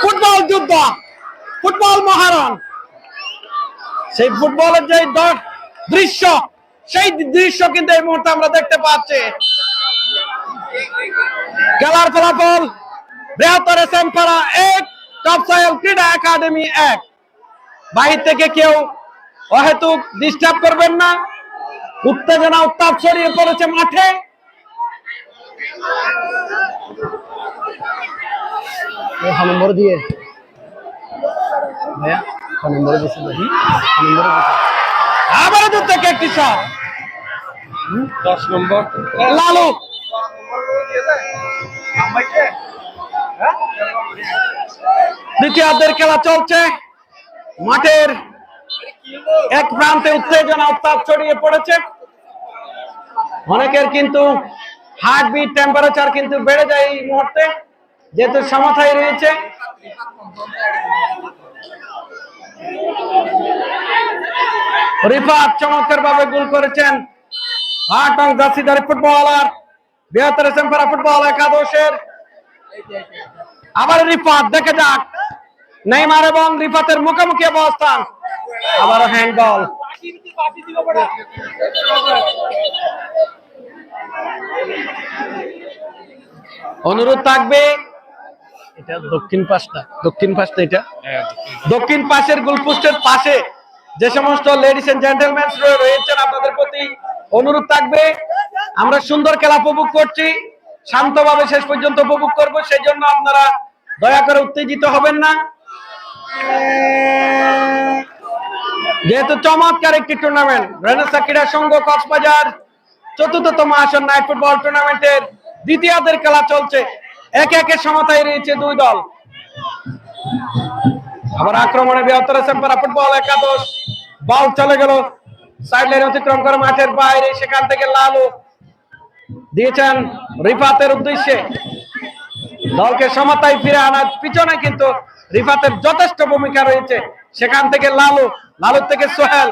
ফুটবল যুদ্ধ, ফুটবল মহারণ। সেই ফুটবলের যে দৃশ্য, সেই দৃশ্য কিন্তু এই মুহূর্তে আমরা দেখতে পাচ্ছি। খেলার ফলাফল বৃহত্তর এসএম পাড়া 1, টপ সয়েল ক্রীড়া একাডেমি 1। বাহির থেকে কেউ অহেতুক ডিস্টার্ব করবেন না। উত্তেজনা উত্তাপ ছড়িয়ে পড়েছে মাঠে। নম্বর দিয়ে আবার দূর থেকে একটি শট। 10 নম্বর লালু দ্বিতীয়ার্ধের খেলা চলছে। মাঠের এক প্রান্তে উত্তেজনা উত্তাপ ছড়িয়ে পড়েছে। অনেকের কিন্তু হার্টবিট, টেম্পারেচার কিন্তু বেড়ে যায় এই মুহূর্তে, যেহেতু সমতায় রয়েছে। রিফাত চমৎকার ভাবে গোল করেছেন। 8 নং জার্সিধারী ফুটবলার বৃহত্তর এসএম পাড়া ফুটবল একাদশের। আবার রিফাত, দেখে যাক নেইমার এবং রিফাতের মুখোমুখি অবস্থান। আবারও হ্যান্ডবল। অনুরোধ থাকবে, এটা দক্ষিণ পাশটা এটা দক্ষিণ পাশের গোলপোস্টের পাশে যে সমস্ত লেডিস এন্ড জেন্টলম্যান রয়েছেন, আপনাদের প্রতি অনুরোধ থাকবে, আমরা সুন্দর খেলা উপভোগ করছি, শান্তভাবে শেষ পর্যন্ত উপভোগ করব, সেই জন্য আপনারা দয়া করে উত্তেজিত হবেন না। যেহেতু চমৎকার একটি টুর্নামেন্ট, রেনেসা ক্রীড়া সংঘ কক্সবাজার ৪র্থতম আসন নাইট ফুটবল টুর্নামেন্টের দ্বিতীয়ার্ধের খেলা চলছে। একে একে সমতায় রয়েছে দুই দল। আবার আক্রমণে বৃহত্তর এসএম পাড়া ফুটবল একাদশ। বল চলে গেল সাইড লাইন অতিক্রম করে মাঠের বাইরে, সেখান থেকে লালু দিয়েছেন রিফাতের উদ্দেশ্যে। দলকে সমতায় ফিরে আনার পিছনে কিন্তু রিফাতের যথেষ্ট ভূমিকা রয়েছে। সেখান থেকে লালু থেকে সোহেল,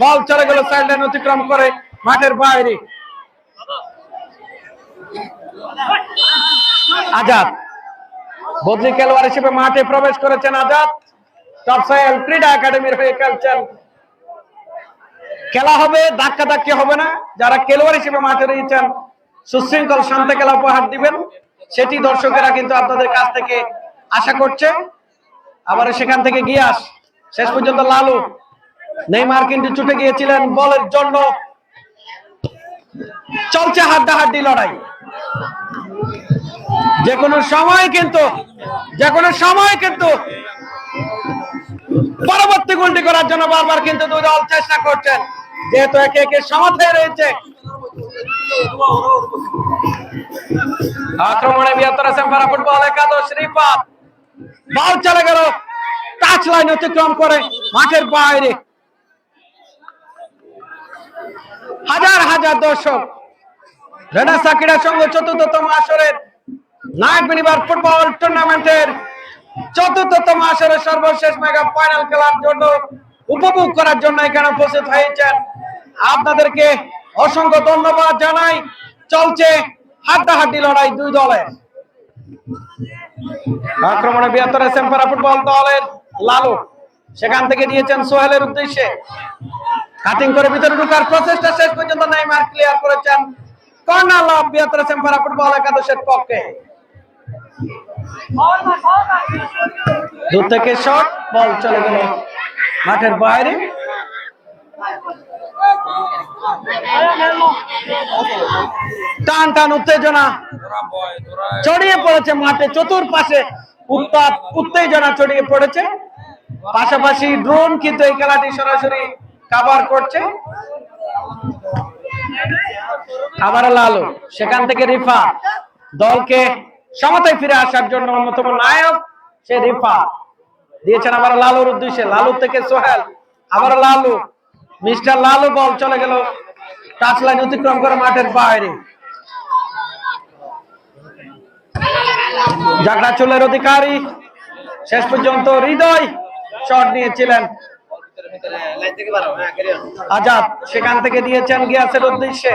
বল চলে গেল সাইড লাইন অতিক্রম করে মাঠের বাইরে। আজাদ বদলি খেলোয়াড় হিসেবে মাঠে প্রবেশ করেছেন। আজাদ টপ সয়েল ক্রীড়া একাডেমির হয়ে খেলছেন। খেলা হবে, ধাক্কাধাক্কি হবে না। যারা খেলোয়াড় হিসেবে মাঠে রয়েছেন সুশৃঙ্খল শান্ত খেলা উপহার দিবেন, সেটি দর্শকেরা কিন্তু আপনাদের কাছ থেকে আশা করছে। আবার সেখান থেকে গিয়াস, শেষ পর্যন্ত লালু। নেইমার কিন্তু ছুটে গিয়েছিলেন বলের জন্য। চলছে হাড্ডাহাড্ডি লড়াই। যে কোনো সময় কিন্তু পরবর্তী গোলটি করার জন্য বারবার কিন্তু দুই দল চেষ্টা করছেন, যেহেতু একে একে সমতায় রয়েছে। আক্রমণে 72 সেম্পারা ফুটবল একাদশ রিফাত বল চলে গেল টাচ লাইন অতিক্রম করে মাঠের বাইরে। হাজার হাজার দর্শক রেনেসা ক্রীড়া সংঘ ৪র্থতম আসরের নায়ক বিনিবার ফুটবল টুর্নামেন্টের ৪র্থতম আসরের সর্বশেষ মেগা ফাইনাল খেলার জন্য উপভোগ করার জন্য এখানে উপস্থিত হয়েছেন। আপনাদেরকে অসংখ্য ধন্যবাদ জানাই। চলছে হাড্ডাহাড্ডি লড়াই দুই দলের। আক্রমণে 72 সেম্পারা ফুটবল দলের লালু সেখান থেকে দিয়েছেন সোহেলের উদ্দেশ্যে, কাটিং করে ভিতরে ঢোকার প্রচেষ্টা, শেষ পর্যন্ত নেইমার ক্লিয়ার করেছেন। কর্নার লাভ 72 সেম্পারা ফুটবল একাদশের পক্ষে। দূর থেকে শট, বল চলে গেল মাঠের বাইরে। টান টান উত্তেজনা ছড়িয়ে পড়েছে মাঠে, চতুর্পাশে উত্তাপ উত্তেজনা ছড়িয়ে পড়েছে। পাশাপাশি ড্রোন কিন্তু এই খেলাটি সরাসরি কভার করছে। আবার লালু, সেখান থেকে রিফা দলকে সমতায় ফিরে আসার জন্য অন্যতম নায়ক সে রিফা দিয়েছেন আবার লালুর উদ্দেশ্যে। লালু থেকে সোহেল, আবার লালু, মিস্টার লালু, বল চলে গেল টাচ লাইন অতিক্রম করে মাঠের বাইরে। জাগড়া চুলের অধিকারী শেষ পর্যন্ত হৃদয় শট নিয়েছিলেন আজাদ, সেখান থেকে দিয়েছেন গিয়াসের উদ্দেশ্যে।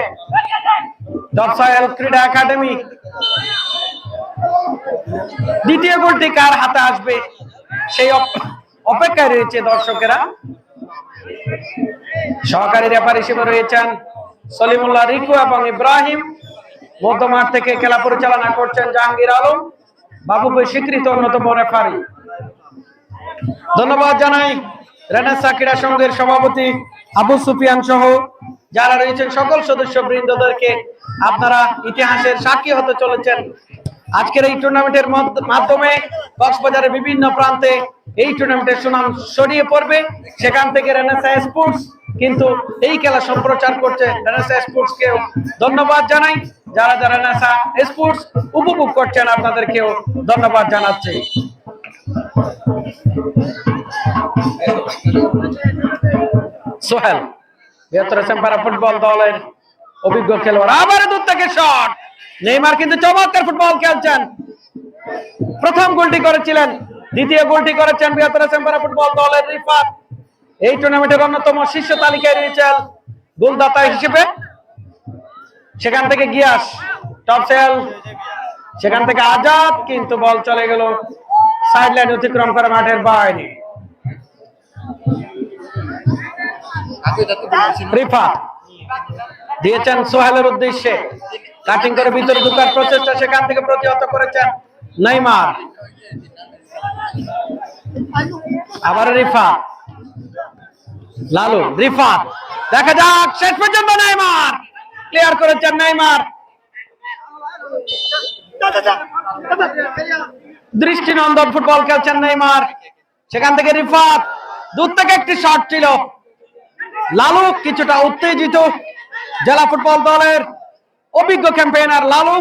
টপসয়েল ক্রীড়া একাডেমি দ্বিতীয় গোলটি কার হাতে আসবে সেই অপেক্ষায় রয়েছে দর্শকেরা। সহকারী রেফারি হিসেবে রয়েছেন সলিমুল্লাহ রিকু এবং ইব্রাহিম। মধ্যমাঠ থেকে খেলা পরিচালনা করছেন জাহাঙ্গীর আলম, বাবুভাই স্বীকৃত অন্যতম রেফারি। ধন্যবাদ জানাই রেনেসা ক্রীড়া সংঘের সভাপতি আবু সুফিয়ান সহ যারা রয়েছেন সকল সদস্য বৃন্দদেরকে। আপনারা ইতিহাসের সাক্ষী হতে চলেছেন। আজকের এই টুর্নামেন্টের মাধ্যমে কক্সবাজারের বিভিন্ন প্রান্তে এই টুর্নামেন্টের সুনাম ছড়িয়ে পড়বে। সেখান থেকে রেনেসা স্পোর্টস কিন্তু এই খেলা সম্প্রচার করছে। রেনেসা স্পোর্টসকেও ধন্যবাদ জানাই। যারা যারা রেনেসা স্পোর্টস উপভোগ করছেন আপনাদেরকেও ধন্যবাদ জানাচ্ছি। সোহেল 72 সেম্পারা ফুটবল দলের অভিজ্ঞ খেলোয়াড়, আবার দূর থেকে শট। নেইমার কিন্তু চমৎকার ফুটবল খেলছেন। প্রথম গোলটি করেছিলেন, দ্বিতীয় গোলটি করেছেন 72 সেম্পারা ফুটবল দলের রিফাত। এই টুর্নামেন্টের অন্যতম শীর্ষ তালিকায় রয়েছেন গোলদাতা হিসেবে। সেখান থেকে গিয়াস, টপসেল, সেখান থেকে আজাদ, কিন্তু বল চলে গেল সাইড লাইন অতিক্রম করে মাঠের বাইরে। রিফাত দিয়েছেন সোহেলের উদ্দেশ্যে, কাটিং করে ভিতরে ঢোকার প্রচেষ্টা, সেখান থেকে প্রতিহত করেছেন নেইমার। আবার রিফাত, লালু, রিফাত, দেখা যাক শেষ পর্যন্ত নেইমার ক্লিয়ার করেছেন। নেইমার দৃষ্টিনন্দন ফুটবল খেলছেন নেইমার। সেখান থেকে রিফাত, দূর থেকে একটি শট ছিল। লালু কিছুটা উত্তেজিত, জেলা ফুটবল দলের অভিজ্ঞ ক্যাম্পেইনার লালু।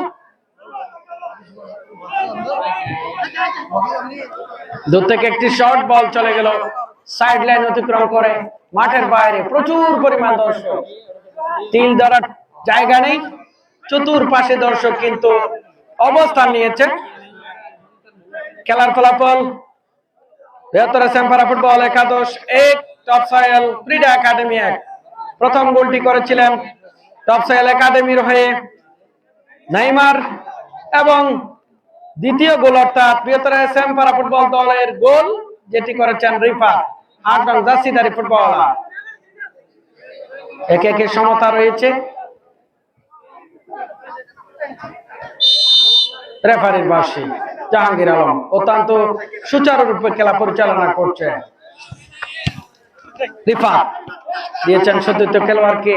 দূর থেকে একটি শট, বল চলে গেল সাইড লাইন অতিক্রম করে মাঠের বাইরে। প্রচুর পরিমাণ দর্শক, তিল ধরার জায়গা নেই, চতুর্পাশে দর্শক কিন্তু অবস্থান নিয়েছে। খেলার ফলাফল 72 সেম্পারা ফুটবল একাদশ 1, টপসয়েল ক্রীড়া একাডেমি 1। প্রথম গোলটি করেছিলেন টপসয়েল একাডেমির হয়ে নেইমার এবং দ্বিতীয় গোল অর্থাৎ 72 সেম্পারা ফুটবল দলের গোল যেটি করেছেন রিফাত, 8 নং জার্সিধারী ফুটবলার। একে একে সমতা রয়েছে। রেফারির বাসী জাহাঙ্গীর আলম অত্যন্ত সুচারুরূপে খেলা পরিচালনা করছে। রিফাত দিয়েছেন সতীর্থ খেলোয়াড়কে,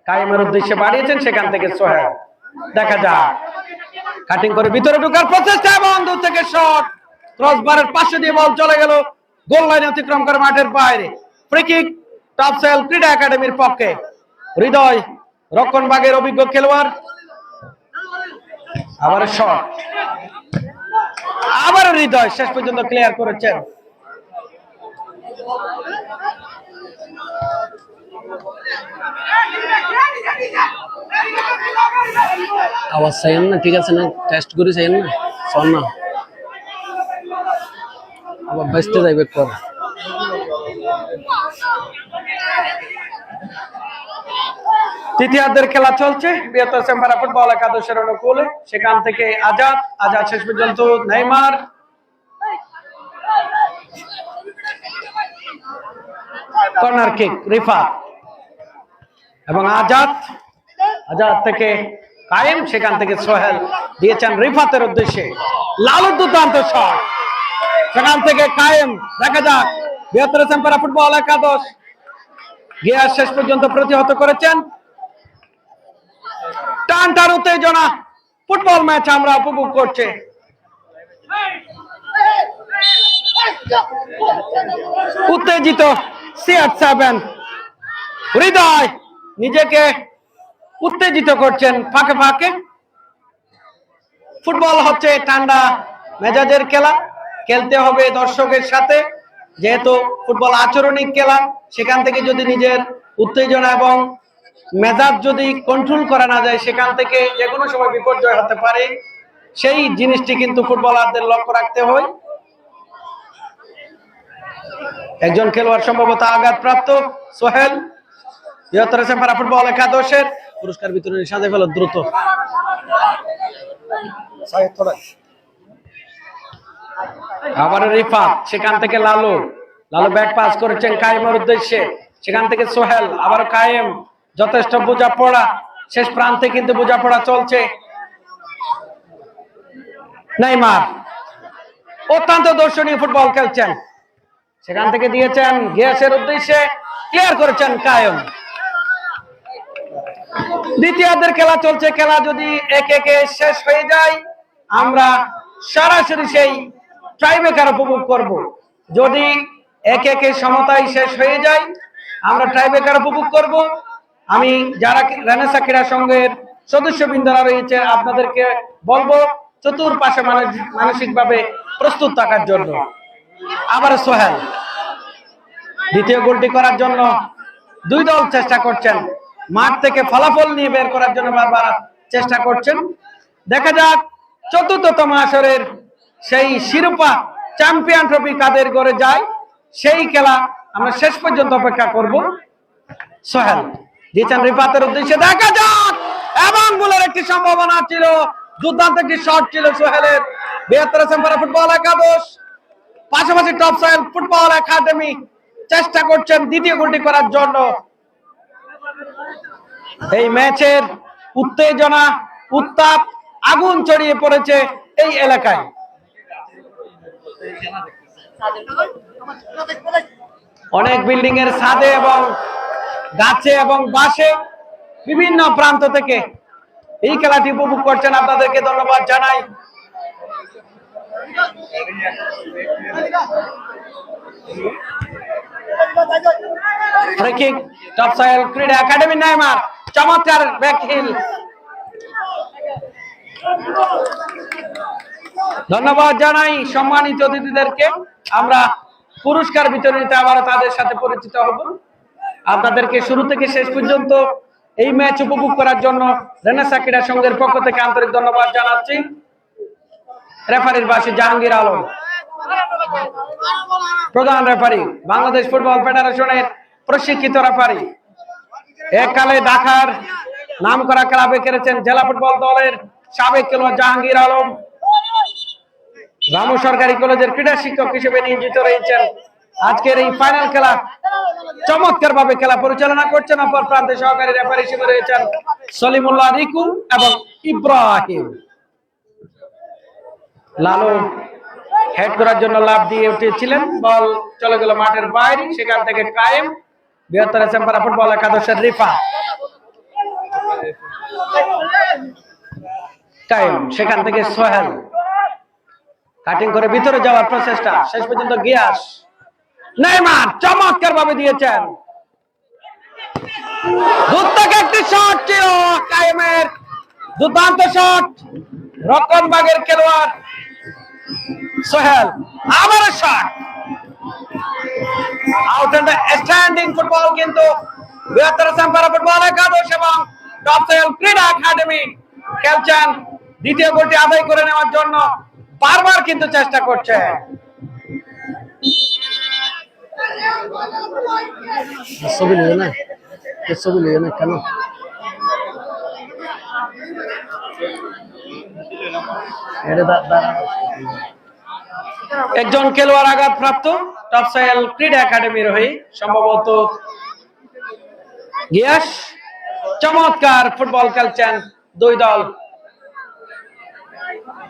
কায়েমের উদ্দেশ্যে বাড়িয়েছেন, সেখান থেকে সোহেল। দেখা যাক, কাটিং করে ভিতরে ঢোকার প্রচেষ্টা এবং দূর থেকে শট, ক্রসবারের পাশে দিয়ে বল চলে গেল গোল লাইন অতিক্রম করে মাঠের বাইরে। ফ্রি কিক টপসয়েল ক্রীড়া একাডেমির পক্ষে। হৃদয় রক্ষণভাগের অভিজ্ঞ খেলোয়াড়। আবার শট, আবার হৃদয় শেষ পর্যন্ত ক্লিয়ার করেছেন। আওয়াজ চাইেন না, ঠিক আছে না, টেস্ট করে চাইেন না, শোন না আবার বেসতে যাইবে পর। তৃতীয়ার্ধের খেলা চলছে বৃহত্তর চেম্পারা ফুটবল একাদশের অনুকূলে। সেখান থেকে আজাদ শেষ পর্যন্ত নেইমার, কর্নার কিক রিফাত এবং আজাদ থেকে কায়েম, সেখান থেকে সোহেল দিয়েছেন রিফাতের উদ্দেশ্যে। লালুর দুর্দান্ত শট, সেখান থেকে কায়েম। দেখা যাক বৃহত্তর চেম্পারা ফুটবল একাদশ গিয়ার শেষ পর্যন্ত প্রতিহত করেছেন। টান উত্তেজনা ফুটবল ম্যাচ আমরা উপভোগ করছি। উত্তেজিত CR7, হৃদয় নিজেকে উত্তেজিত করছেন ফাঁকে ফাঁকে। ফুটবল হচ্ছে ঠান্ডা মেজাজের খেলা, খেলতে হবে দর্শকের সাথে। যেহেতু ফুটবল আচরণিক খেলা, সেখান থেকে যদি নিজের উত্তেজনা এবং মেজাজ যদি কন্ট্রোল করা না যায়, সেখান থেকে যে কোনো সময় বিপর্যয় হতে পারে। সেই জিনিসটি কিন্তু ফুটবলারদের লক্ষ্য রাখতে হয়। একজন খেলোয়াড় সম্ভবত আঘাতপ্রাপ্ত সোহেল। বৃহত্তর চেম্পারা ফুটবল একাদশের পুরস্কার বিতরণী সাজে ফেল দ্রুত। আবার রিফাত, সেখান থেকে লালু ব্যাক পাস করেছেন কায়েমের উদ্দেশ্যে, সেখান থেকে সোহেল, আবার কায়েম। যথেষ্ট বোঝাপড়া, শেষ প্রান্তে কিন্তু বোঝাপড়া চলছে। নেইমার অত্যন্ত দর্শনীয় ফুটবল খেলছেন, সেখান থেকে দিয়েছেন গিয়াসের উদ্দেশ্যে, ক্লিয়ার করেছেন কায়েম। দ্বিতীয়ার্ধের খেলা চলছে। খেলা যদি একে শেষ হয়ে যায়, আমরা সরাসরি সেই ট্রাইব্রেকার উপভোগ করব। যদি একে সমতায় শেষ হয়ে যায়, আমরা ট্রাইব্রেকার উপভোগ করব। আমি যারা রেনেসা ক্রীড়া সংঘের সদস্যবৃন্দরা রয়েছে, আপনাদেরকে বলবো চতুর্পাশে মানসিকভাবে প্রস্তুত থাকার জন্য। আবার সোহেল দ্বিতীয় গোলটি করার জন্য দুই দল চেষ্টা করছেন, মাঠ থেকে ফলাফল নিয়ে বের করার জন্য বারবার চেষ্টা করছেন। দেখা যাক চতুর্থতম আসরের সেই শিরোপা চ্যাম্পিয়ন ট্রফি কাদের ঘরে যায়, সেই খেলা আমরা শেষ পর্যন্ত অপেক্ষা করব। সোহেল দিয়েছেন রিফাতের উদ্দেশ্যে, দেখা যাক, এবং গোলের একটি সম্ভাবনা ছিল। দুর্দান্ত একটি শট ছিল সোহেলের। বৃহত্তর চেম্পারা ফুটবল একাদশ পাশাপাশি টপ সয়েল ফুটবল একাডেমি চেষ্টা করছেন দ্বিতীয় গোলটি করার জন্য। এই ম্যাচের উত্তেজনা, উত্তাপ, আগুন ছড়িয়ে পড়েছে এই এলাকায়। অনেক বিল্ডিং এর ছাদে এবং গাছে এবং বাসে বিভিন্ন প্রান্ত থেকে এই খেলাটি উপভোগ করছেন। আপনাদেরকে ধন্যবাদ জানাই। ফ্রি-কিক টপ সয়েল ক্রীড়া একাডেমি। নেইমার চমৎকার ব্যাকহিল। ধন্যবাদ জানাই সম্মানিত অতিথিদেরকে। আমরা পুরস্কার বিতরণীতে আবারও তাদের সাথে পরিচিত হব। আপনাদেরকে শুরু থেকে শেষ পর্যন্ত এই ম্যাচ উপভোগ করার জন্য রেনেসা ক্রীড়া সংঘের পক্ষ থেকে আন্তরিক ধন্যবাদ জানাচ্ছি। রেফারির পাশে জাহাঙ্গীর আলম, প্রধান রেফারি, বাংলাদেশ ফুটবল ফেডারেশনের প্রশিক্ষিত রেফারি। এককালে ঢাকার নামকরা ক্লাবে খেলেছেন জেলা ফুটবল দলের সাবেক খেলোয়াড় জাহাঙ্গীর আলম। রামু সরকারি কলেজের ক্রীড়া শিক্ষক হিসেবে নিয়োজিত রয়েছেন। আজকের এই ফাইনাল খেলা চমৎকার ভাবে খেলা পরিচালনা করছেন। অপর প্রান্তে সহকারী রেফারি হিসেবে রয়েছেন সলিমুল্লাহ রিকু এবং ইব্রাহিম। লালু হেড করার জন্য লাফ দিয়ে উঠেছিলেন, বল চলে গেল মাঠের বাইরে। সেখান থেকে কায়েম, বৃহত্তর চেম্পারা ফুটবল একাদশের রিফা কায়েম, সেখান থেকে সোহেল কাটিং করে ভিতরে যাওয়ার প্রচেষ্টা, শেষ পর্যন্ত গিয়াস। নেইমার চমৎকার ভাবে দিয়েছেন। দূর থেকে একটি শট ছিল কায়েমের, দুর্দান্ত শট। রক্ষণভাগের খেলোয়াড় সোহেল, আবার shot. Out and standing football কিন্তু বৃহত্তর সেম্পারা ফুটবল একাদশ এবং টপসেল ক্রীড়া একাডেমি খেলছেন। দ্বিতীয় গোলটি আদায় করে নেওয়ার জন্য বারবার কিন্তু চেষ্টা করছে। ছবি নিয়ে না, ছবি নিয়ে না কেন? একজন খেলোয়াড় আঘাতপ্রাপ্ত টপসেল ক্রীড়া একাডেমির হয়ে, সম্ভবত গিয়াস। চমৎকার ফুটবল খেলছেন দুই দল।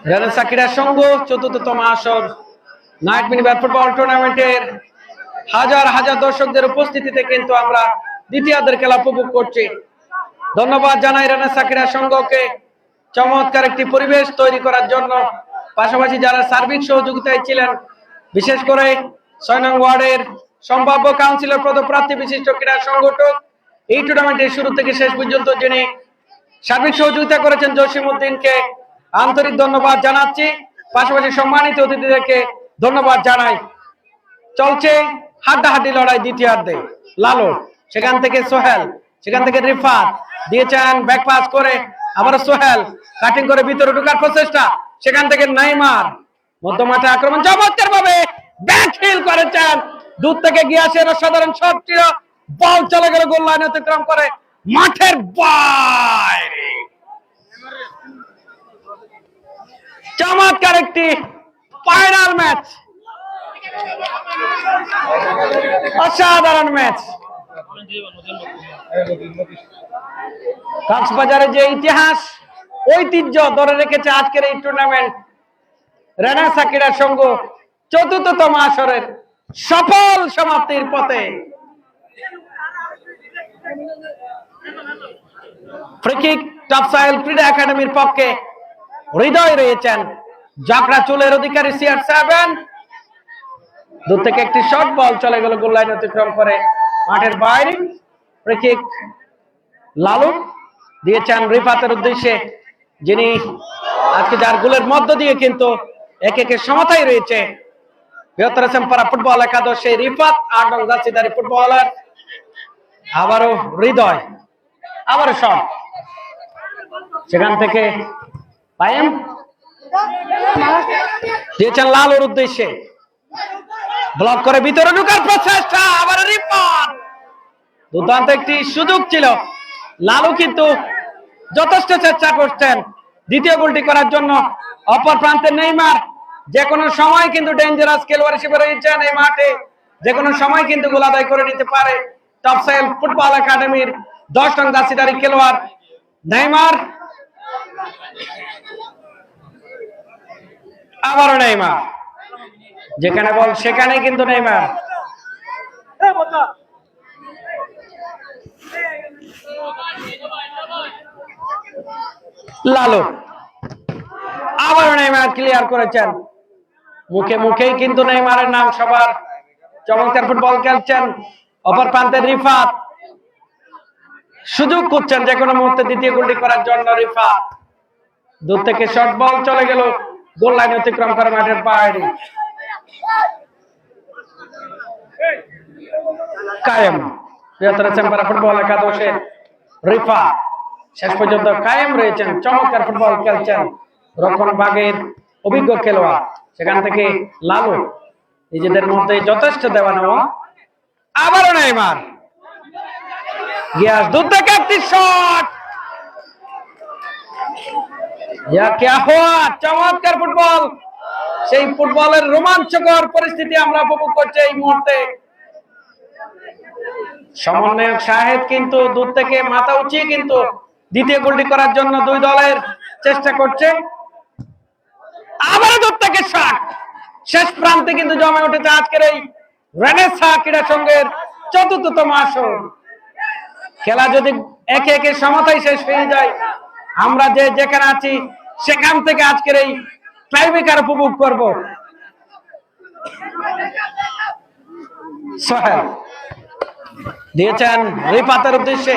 রেনেসা ক্রীড়া সংঘ চতুর্থতম আসর নাইট মিনিবার ফুটবল টুর্নামেন্টের হাজার হাজার দর্শকদের উপস্থিতিতে কিন্তু আমরা দ্বিতীয়ার্ধের খেলা উপভোগ করছি। ধন্যবাদ জানাই রেনেসা ক্রীড়া সংঘকে চমৎকার একটি পরিবেশ তৈরি করার জন্য, পাশাপাশি যারা সার্বিক সহযোগিতায় ছিলেন, বিশেষ করে ৬ নং ওয়ার্ডের সম্ভাব্য কাউন্সিলর পদপ্রার্থী বিশিষ্ট ক্রীড়া সংগঠক, এই টুর্নামেন্টের শুরু থেকে শেষ পর্যন্ত যিনি সার্বিক সহযোগিতা করেছেন জসিম উদ্দিনকে আন্তরিক ধন্যবাদ জানাচ্ছি। পাশাপাশি সম্মানিত অতিথিদেরকে ধন্যবাদ জানাই। চলছে হাড্ডাহাড্ডি লড়াই দ্বিতীয়ার্ধে। লালু, সেখান থেকে সোহেল, সেখান থেকে রিফাত দিয়েছেন ব্যাক পাস করে, আবার সোহেল কাটিং করে ভিতরে ঢোকার প্রচেষ্টা, সেখান থেকে নেইমার মধ্যমাঠে আক্রমণ চমৎকার ভাবে ব্যাক হিল করেছেন। দূর থেকে গিয়াসের অসাধারণ শট ছিল, বল চলে গেল গোল লাইন অতিক্রম করে মাঠের বাইরে। চমৎকার একটি ফাইনাল ম্যাচ, অসাধারণ ম্যাচ। কক্সবাজারের যে ইতিহাস ঐতিহ্য ধরে রেখেছে আজকের এই টুর্নামেন্ট, রেনেসা ক্রীড়া সংঘ চতুর্থতম আসরের সফল সমাপ্তির পথে। ফ্রিকিক টপসেল ক্রীড়া একাডেমির পক্ষে হৃদয় রয়েছেন জাকড়া চুলের অধিকারী CR7। দূর থেকে একটি শর্ট বল চলে গেল গোল লাইন অতিক্রম করে মাঠের বাইরে। ফ্রিকিক লালু দিয়েছেন রিফাতের উদ্দেশ্যে, যিনি আজকে যার গোলের মধ্য দিয়ে কিন্তু একে সমতায় রয়েছে বৃহত্তর সেম্পারা ফুটবল একাদশে রিফাত ৮ নং জার্সিধারী ফুটবলার। আবারও হৃদয়, আবারও শট, সেখান থেকে পায়েম দিয়েছেন লালুর উদ্দেশ্যে, ব্লক করে ভিতরে ঢোকার প্রচেষ্টা, আবার রিফাত। দুর্দান্ত একটি সুযোগ ছিল, লালু কিন্তু যথেষ্ট চেষ্টা করছেন দ্বিতীয় গোলটি করার জন্য। অপর প্রান্তে নেইমার যে কোনো সময় কিন্তু ডেঞ্জারাস খেলোয়াড় হিসেবে রয়েছেন এই মাঠে, যে কোনো সময় কিন্তু গোল আদায় করে নিতে পারে টপসেল ফুটবল একাডেমির 10 নং জার্সিধারী খেলোয়াড় নেইমার। আবারও নেইমার, যেখানে বল সেখানে কিন্তু নেইমার। লালু, আবারও নেইমার ক্লিয়ার করেছেন। মুখে মুখেই কিন্তু নেইমারের নাম সবার। চমৎকার ফুটবল খেলছেন অপর প্রান্তে রিফাত, সুযোগ করছেন যে কোনো মুহূর্তে দ্বিতীয় গোলটি করার জন্য। রিফাত দূর থেকে শর্ট বল চলে গেল গোল লাইন অতিক্রম করে মাঠের বাইরে। কায়েম, বৃহত্তর সেম্পারা ফুটবল একাদশের রিফাত শেষ পর্যন্ত কায়েম রয়েছেন, চমৎকার ফুটবল খেলছেন রক্ষণ ভাগের অভিজ্ঞ খেলোয়াড়। সেখান থেকে লালু নিজেদের মধ্যে যথেষ্ট দেওয়া নেওয়া। আবারও নেইমার, গিয়াস দূর থেকে একটি শট, চমৎকার ফুটবল। সেই ফুটবলের রোমাঞ্চকর পরিস্থিতি আমরা উপভোগ করছি এই মুহূর্তে। সমন্বয়ক শাহেদ কিন্তু দূর থেকে মাথা উঁচিয়ে কিন্তু দ্বিতীয় গোলটি করার জন্য দুই দলের চেষ্টা করছে। আবারও দূর থেকে শট, শেষ প্রান্তে কিন্তু জমে উঠেছে আজকের এই রেনেসা ক্রীড়া সংঘের চতুর্থতম আসর। খেলা যদি একে একে সমতায় শেষ হয়ে যায়, আমরা যে যেখানে আছি সেখান থেকে আজকের এই টাইব্রেকার উপভোগ করব। সোহেল দিয়েছেন রিফাতের উদ্দেশ্যে,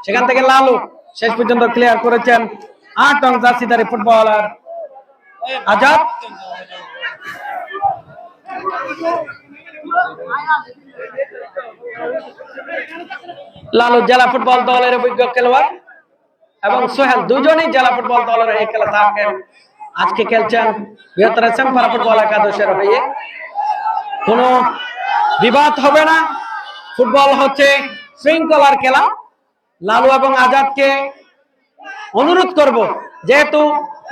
সেখান থেকে লালু শেষ পর্যন্ত ক্লিয়ার করেছেন 8 নং জার্সিধারী ফুটবলার আজাদ। লালু জেলা ফুটবল দলের অভিজ্ঞ খেলোয়াড় এবং সোহেল দুজনেই জেলা ফুটবল দলের হয়ে খেলে থাকেন। আজকে খেলছেন বৃহত্তর চেম্পারা ফুটবল একাদশের হয়ে। কোনো বিবাদ হবে না, ফুটবল হচ্ছে শৃঙ্খলার খেলা। লালু এবং আজাদকে অনুরোধ করব, যেহেতু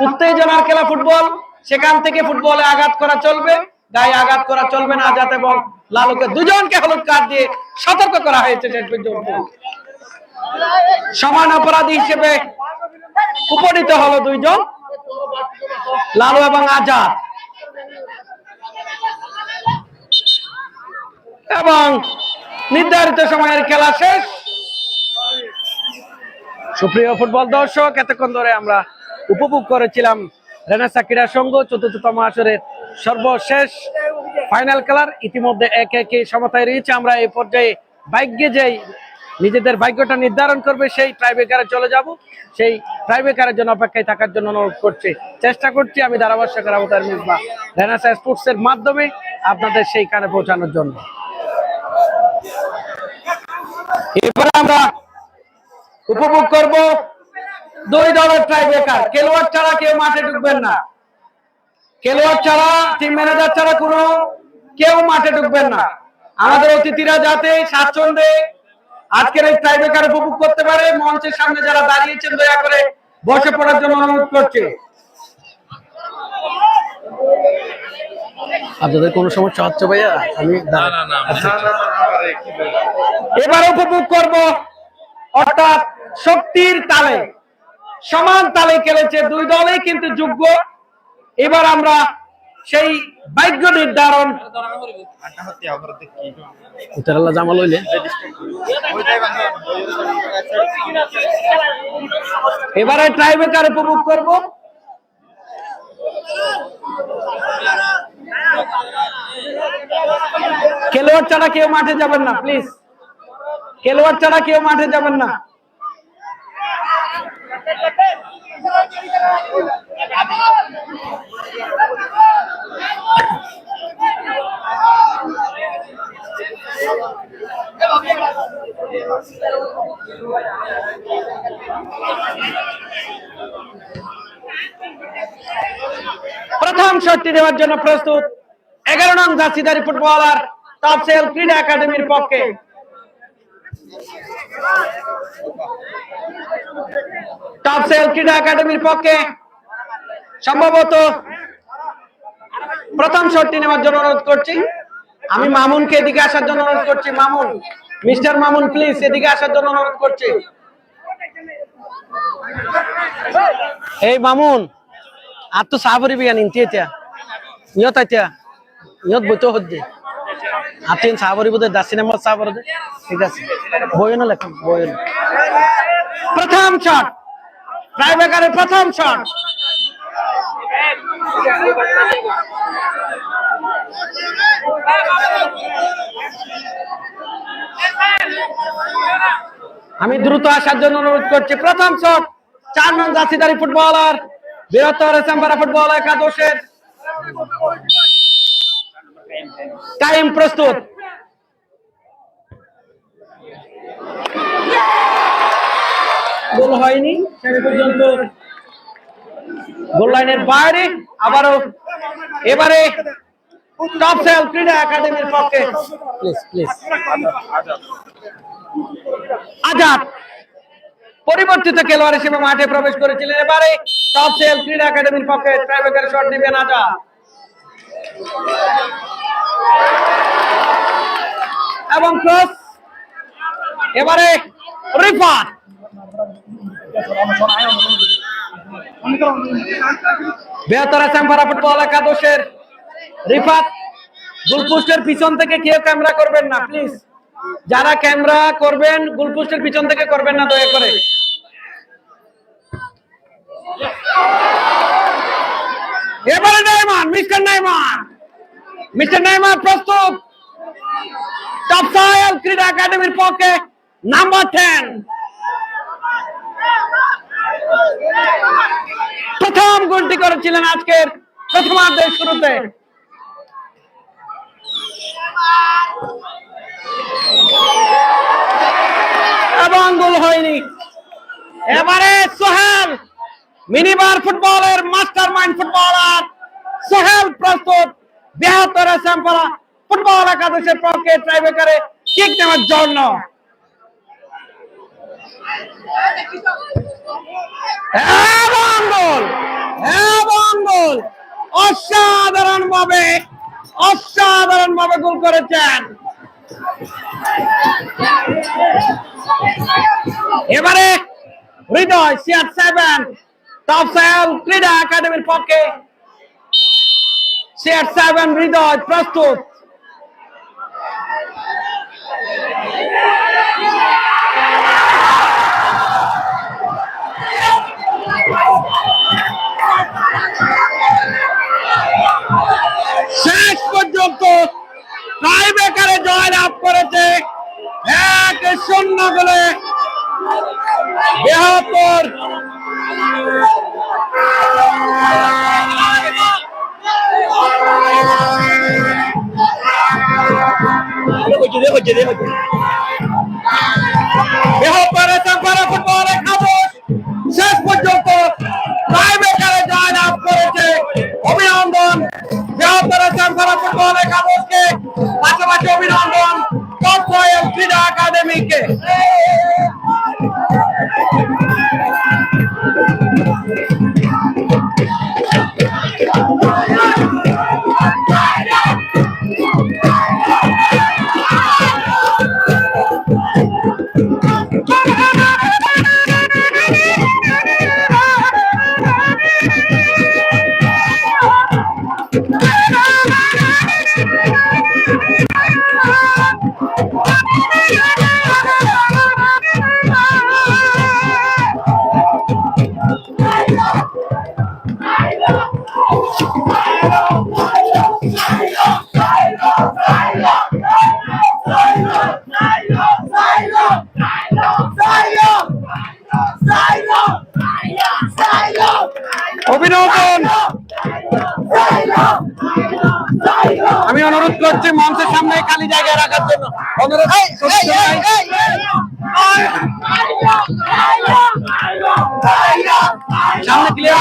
উত্তেজনার খেলা ফুটবল, সেখান থেকে ফুটবলে আঘাত করা চলবে, গায়ে আঘাত করা চলবে না। আজাদ এবং লালুকে দুজনকে হলুদ কার্ড দিয়ে সতর্ক করা হয়েছে শেষ পর্যন্ত। সমান অপরাধী হিসেবে উপনীত হলো দুইজন, লালু এবং আজাদ। এবং নির্ধারিত সময়ের খেলা শেষ। সুপ্রিয় ফুটবল দর্শক, এতক্ষণ ধরে আমরা উপভোগ করেছিলাম রেনেসা ক্রীড়া সংঘ চতুর্থতম আসরের সর্বশেষ ফাইনাল খেলার। ইতিমধ্যে 1-1 সমতায় রয়েছে। আমরা এই পর্যায়ে ভাগ্যে যেই নিজেদের ভাগ্যটা নির্ধারণ করবে সেই ট্রাইব্রেকারে চলে যাব। সেই ট্রাইব্রেকারের জন্য অপেক্ষায় থাকার জন্য অনুরোধ করছি, চেষ্টা করছি আমি ধারাভাষ্যকার আবু তাহের মিসবাহ রেনেসা স্পোর্টসের মাধ্যমে আপনাদের সেইখানে পৌঁছানোর জন্য। এরপরে আমরা উপভোগ করব দুই দলের ট্রাইব্রেকার। খেলোয়াড় ছাড়া কেউ মাঠে ঢুকবেন না, খেলোয়াড় ছাড়া, টিম ম্যানেজার ছাড়া কোনো কেউ মাঠে ঢুকবেন না। আমাদের অতিথিরা যাতে স্বাচ্ছন্দ্যে আজকের এই ট্রাইব্রেকার উপভোগ করতে পারে, মঞ্চের সামনে যারা দাঁড়িয়েছেন দয়া করে বসে পড়ার জন্য অনুরোধ করছি। আপনাদের কোনো সমস্যা হচ্ছে ভাইয়া? আমি এবার উপভোগ করব, অর্থাৎ শক্তির তালে, সমান তালে খেলেছে দুই দলই কিন্তু যোগ্য। এবার আমরা সেই ভাগ্য নির্ধারণ জামাল হইলে এবারে ট্রাইব্রেকার উপভোগ করব। খেলোয়াড় ছাড়া কেউ মাঠে যাবেন না প্লিজ, খেলোয়াড় ছাড়া কেউ মাঠে যাবেন না। প্রথম শটটি দেওয়ার জন্য প্রস্তুত 11 নং জার্সিধারী ফুটবলার টপসেল ক্রীড়া একাডেমির পক্ষে। টপসেল ক্রীড়া একাডেমির পক্ষে সম্ভবত প্রথম শটটি নেওয়ার জন্য অনুরোধ করছি। আমি মামুনকে এদিকে আসার জন্য অনুরোধ করছি। মামুন, মিস্টার মামুন প্লিজ এদিকে আসার জন্য অনুরোধ করছি। এই মামুন আর তো সাবরি বিয়ান ইনতিয়া নিয়ত আইতা নিয়ত বইতো হদ্দে আপনি সাবরি বোধ দাসিনা মত সাবর দে, ঠিক আছে বইনো লেখ বইনো। প্রথম শট, ট্রাইব্রেকারের প্রথম শট। আমি দ্রুত আসার জন্য অনুরোধ করছি। প্রথম শট 4 নং জার্সিধারী ফুটবলার বৃহত্তর চেম্পারা ফুটবল একাদশের টাইম প্রস্তুত। গোল হয়নি শেষ পর্যন্ত, গোল লাইনের বাইরে। আবারও এবারে টপসেল ক্রীড়া একাডেমির পক্ষে প্লিজ প্লিজ আজাদ পরিবর্তিত খেলোয়াড় হিসেবে মাঠে প্রবেশ করেছিলেন। এবারে টপসেল ক্রীড়া একাডেমির পক্ষে ট্রাইব্রেকার শট নেবেন আজাদ। এবং ক্রস এবারে রিফাত। বৃহত্তর চেম্পারা ফুটবল একাদশের রিফাত। গোলপোস্টের পিছন থেকে কেউ ক্যামেরা করবেন না প্লিজ, যারা ক্যামেরা করবেন গোলপোস্টের পিছন থেকে করবেন না দয়া করে। এবারে নাইমান, মিস্টার নাইমান প্রস্তুত। টপসাইল ক্রীড়া একাডেমির পক্ষে নাম্বার 10 প্রথম গোলটি করেছিলেন আজকের প্রথমার্ধের শুরুতে। এবং গোল হয়নি। এবারে সোহেল মিনিবার ফুটবলের মাস্টার মাইন্ড ফুটবলার সোহেল প্রস্তুত 72 এসএমপাড়া ফুটবল একাদশের পক্ষে ট্রাইব্রেকারে কিক নেওয়ার জন্য। এবং গোল অসাধারণ ভাবে গোল করেছেন। এবারে হৃদয় CR7 টপসাইল ক্রীড়া একাডেমির পক্ষে CR7 হৃদয় প্রস্তুত। শেষ পর্যন্ত টাইব্রেকারে জয়লাভ করেছে 1-0 গোলে 72। ফুটবলের খামোশ শেষ পর্যন্ত টাইব্রেকারে জয়লাভ করেছে। অভিনন্দন 72 এসএমপাড়া ফুটবলের খামোশকে, পাশাপাশি অভিনন্দন টপসাইল ক্রীড়া একাডেমিকে। অভিনন্দন। আমি অনুরোধ করছি মঞ্চের সামনে খালি জায়গায় রাখার জন্য অনুরোধ। সামনে ক্লিয়ার।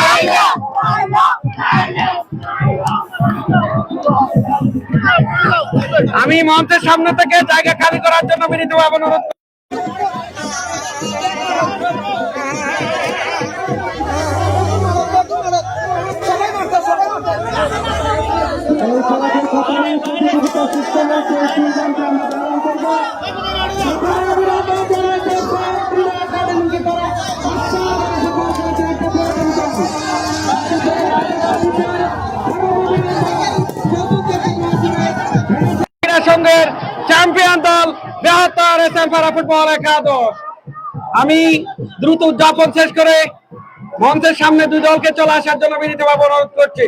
আমি মঞ্চের সামনে থেকে জায়গা খালি করার জন্য বিনীতভাবে অনুরোধ। সংঘের চ্যাম্পিয়ন দল 72 এসএমপাড়া ফুটবল একাদশ। আমি দ্রুত উদযাপন শেষ করে মঞ্চের সামনে দুই দলকে চলে আসার জন্য বিনীতভাবে অনুরোধ করছি।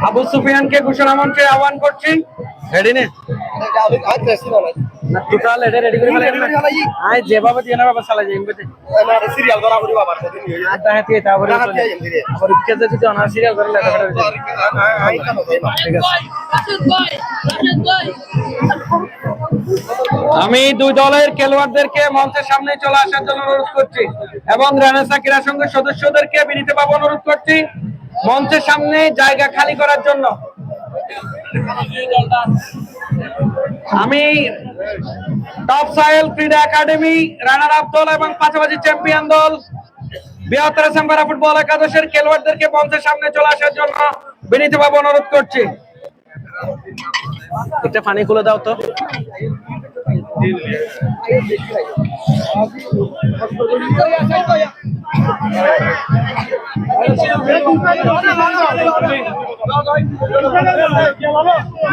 আবু সুফিয়ানকে ঘোষণা মঞ্চে আহ্বান করছি। রেডি নে টোটাল এটা রেডি করে ফেলে আই যেভাবে দিয়ে না বাবা চালা যাই এমবিতে না সিরিয়াল ধরা করি বাবা আটা হাতে তারপরে আবার উঠে যাচ্ছে তো না সিরিয়াল করে লেখা করে ঠিক আছে। আমি দুই দলের খেলোয়াড়দেরকে মঞ্চের সামনে চলে আসার জন্য অনুরোধ করছি এবং রেনেসা ক্রীড়া সংঘের সদস্যদেরকে বিনীতভাবে অনুরোধ করছি মঞ্চের সামনে জায়গা খালি করার জন্য। আমি টপসাইল ক্রীড়া একাডেমি রানার আপ দল এবং পাশাপাশি চ্যাম্পিয়ন দল 72 এসএমপাড়া ফুটবল একাদশের খেলোয়াড়দেরকে মঞ্চের সামনে চলে আসার জন্য বিনীতভাবে অনুরোধ করছি। একটা পানি খুলে দাও তো।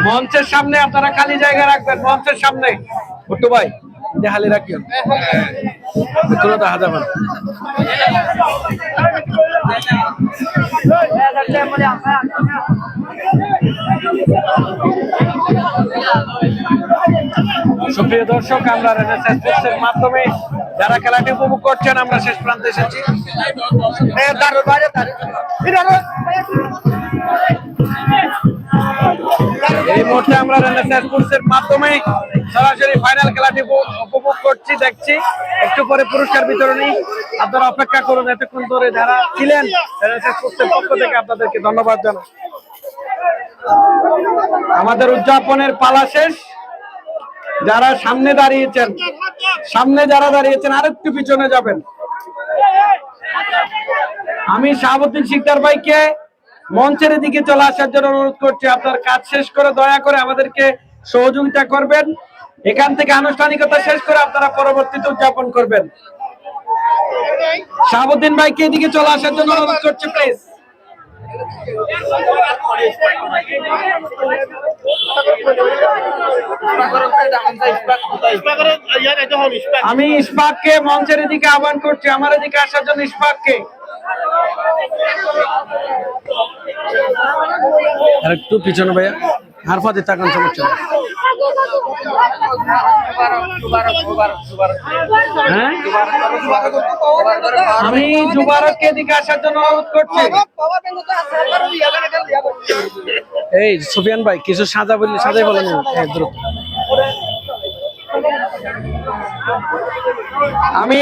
মঞ্চের সামনে আপনারা খালি জায়গা রাখবেন, মঞ্চের সামনে। ছোট্টু ভাই দেখালি রাখিও, কোনো দেখা যাবে না। সুপ্রিয় দর্শক, আমরা রেনেসাঁ স্পোর্টসের মাধ্যমে যারা খেলাটি উপভোগ করছেন, আমরা শেষ প্রান্তে এসেছি। এই মুহূর্তে আমরা রেনেসাঁ স্পোর্টসের মাধ্যমে সরাসরি ফাইনাল খেলাটি উপভোগ করছি, দেখছি। একটু পরে পুরস্কার বিতরণী, আপনারা অপেক্ষা করুন। এতক্ষণ ধরে যারা ছিলেন রেনেসাঁ স্পোর্টসের পক্ষ থেকে আপনাদেরকে ধন্যবাদ জানাই। আমাদের উদযাপনের পালা শেষ। যারা সামনে দাঁড়িয়েছেন, যারা দাঁড়িয়েছেন আরেকটু পিছনে যাবেন। আমি শাহাবুদ্দিন শিকদার ভাইকে মঞ্চের দিকে চলে আসার জন্য অনুরোধ করছি। আপনার কাজ শেষ করে দয়া করে আমাদেরকে সহযোগিতা করবেন। এখান থেকে আনুষ্ঠানিকতা শেষ করে আপনারা পরবর্তীতে উদযাপন করবেন। শাহাবুদ্দিন ভাইকে এদিকে চলে আসার জন্য অনুরোধ করছি, প্লিজ। আমি ইশফাককে মঞ্চের দিকে আহ্বান করছি, আমার এদিকে আসার জন্য ইশফাককে। আর একটু পিছনে ভাইয়া, হারফাতে তাকান, সমস্যা নেই। হ্যাঁ, আমি জুবারককে এদিকে আসার জন্য অনুরোধ করছি। এই সুফিয়ান ভাই কিছু সাজাই বলেন দ্রুত। আমি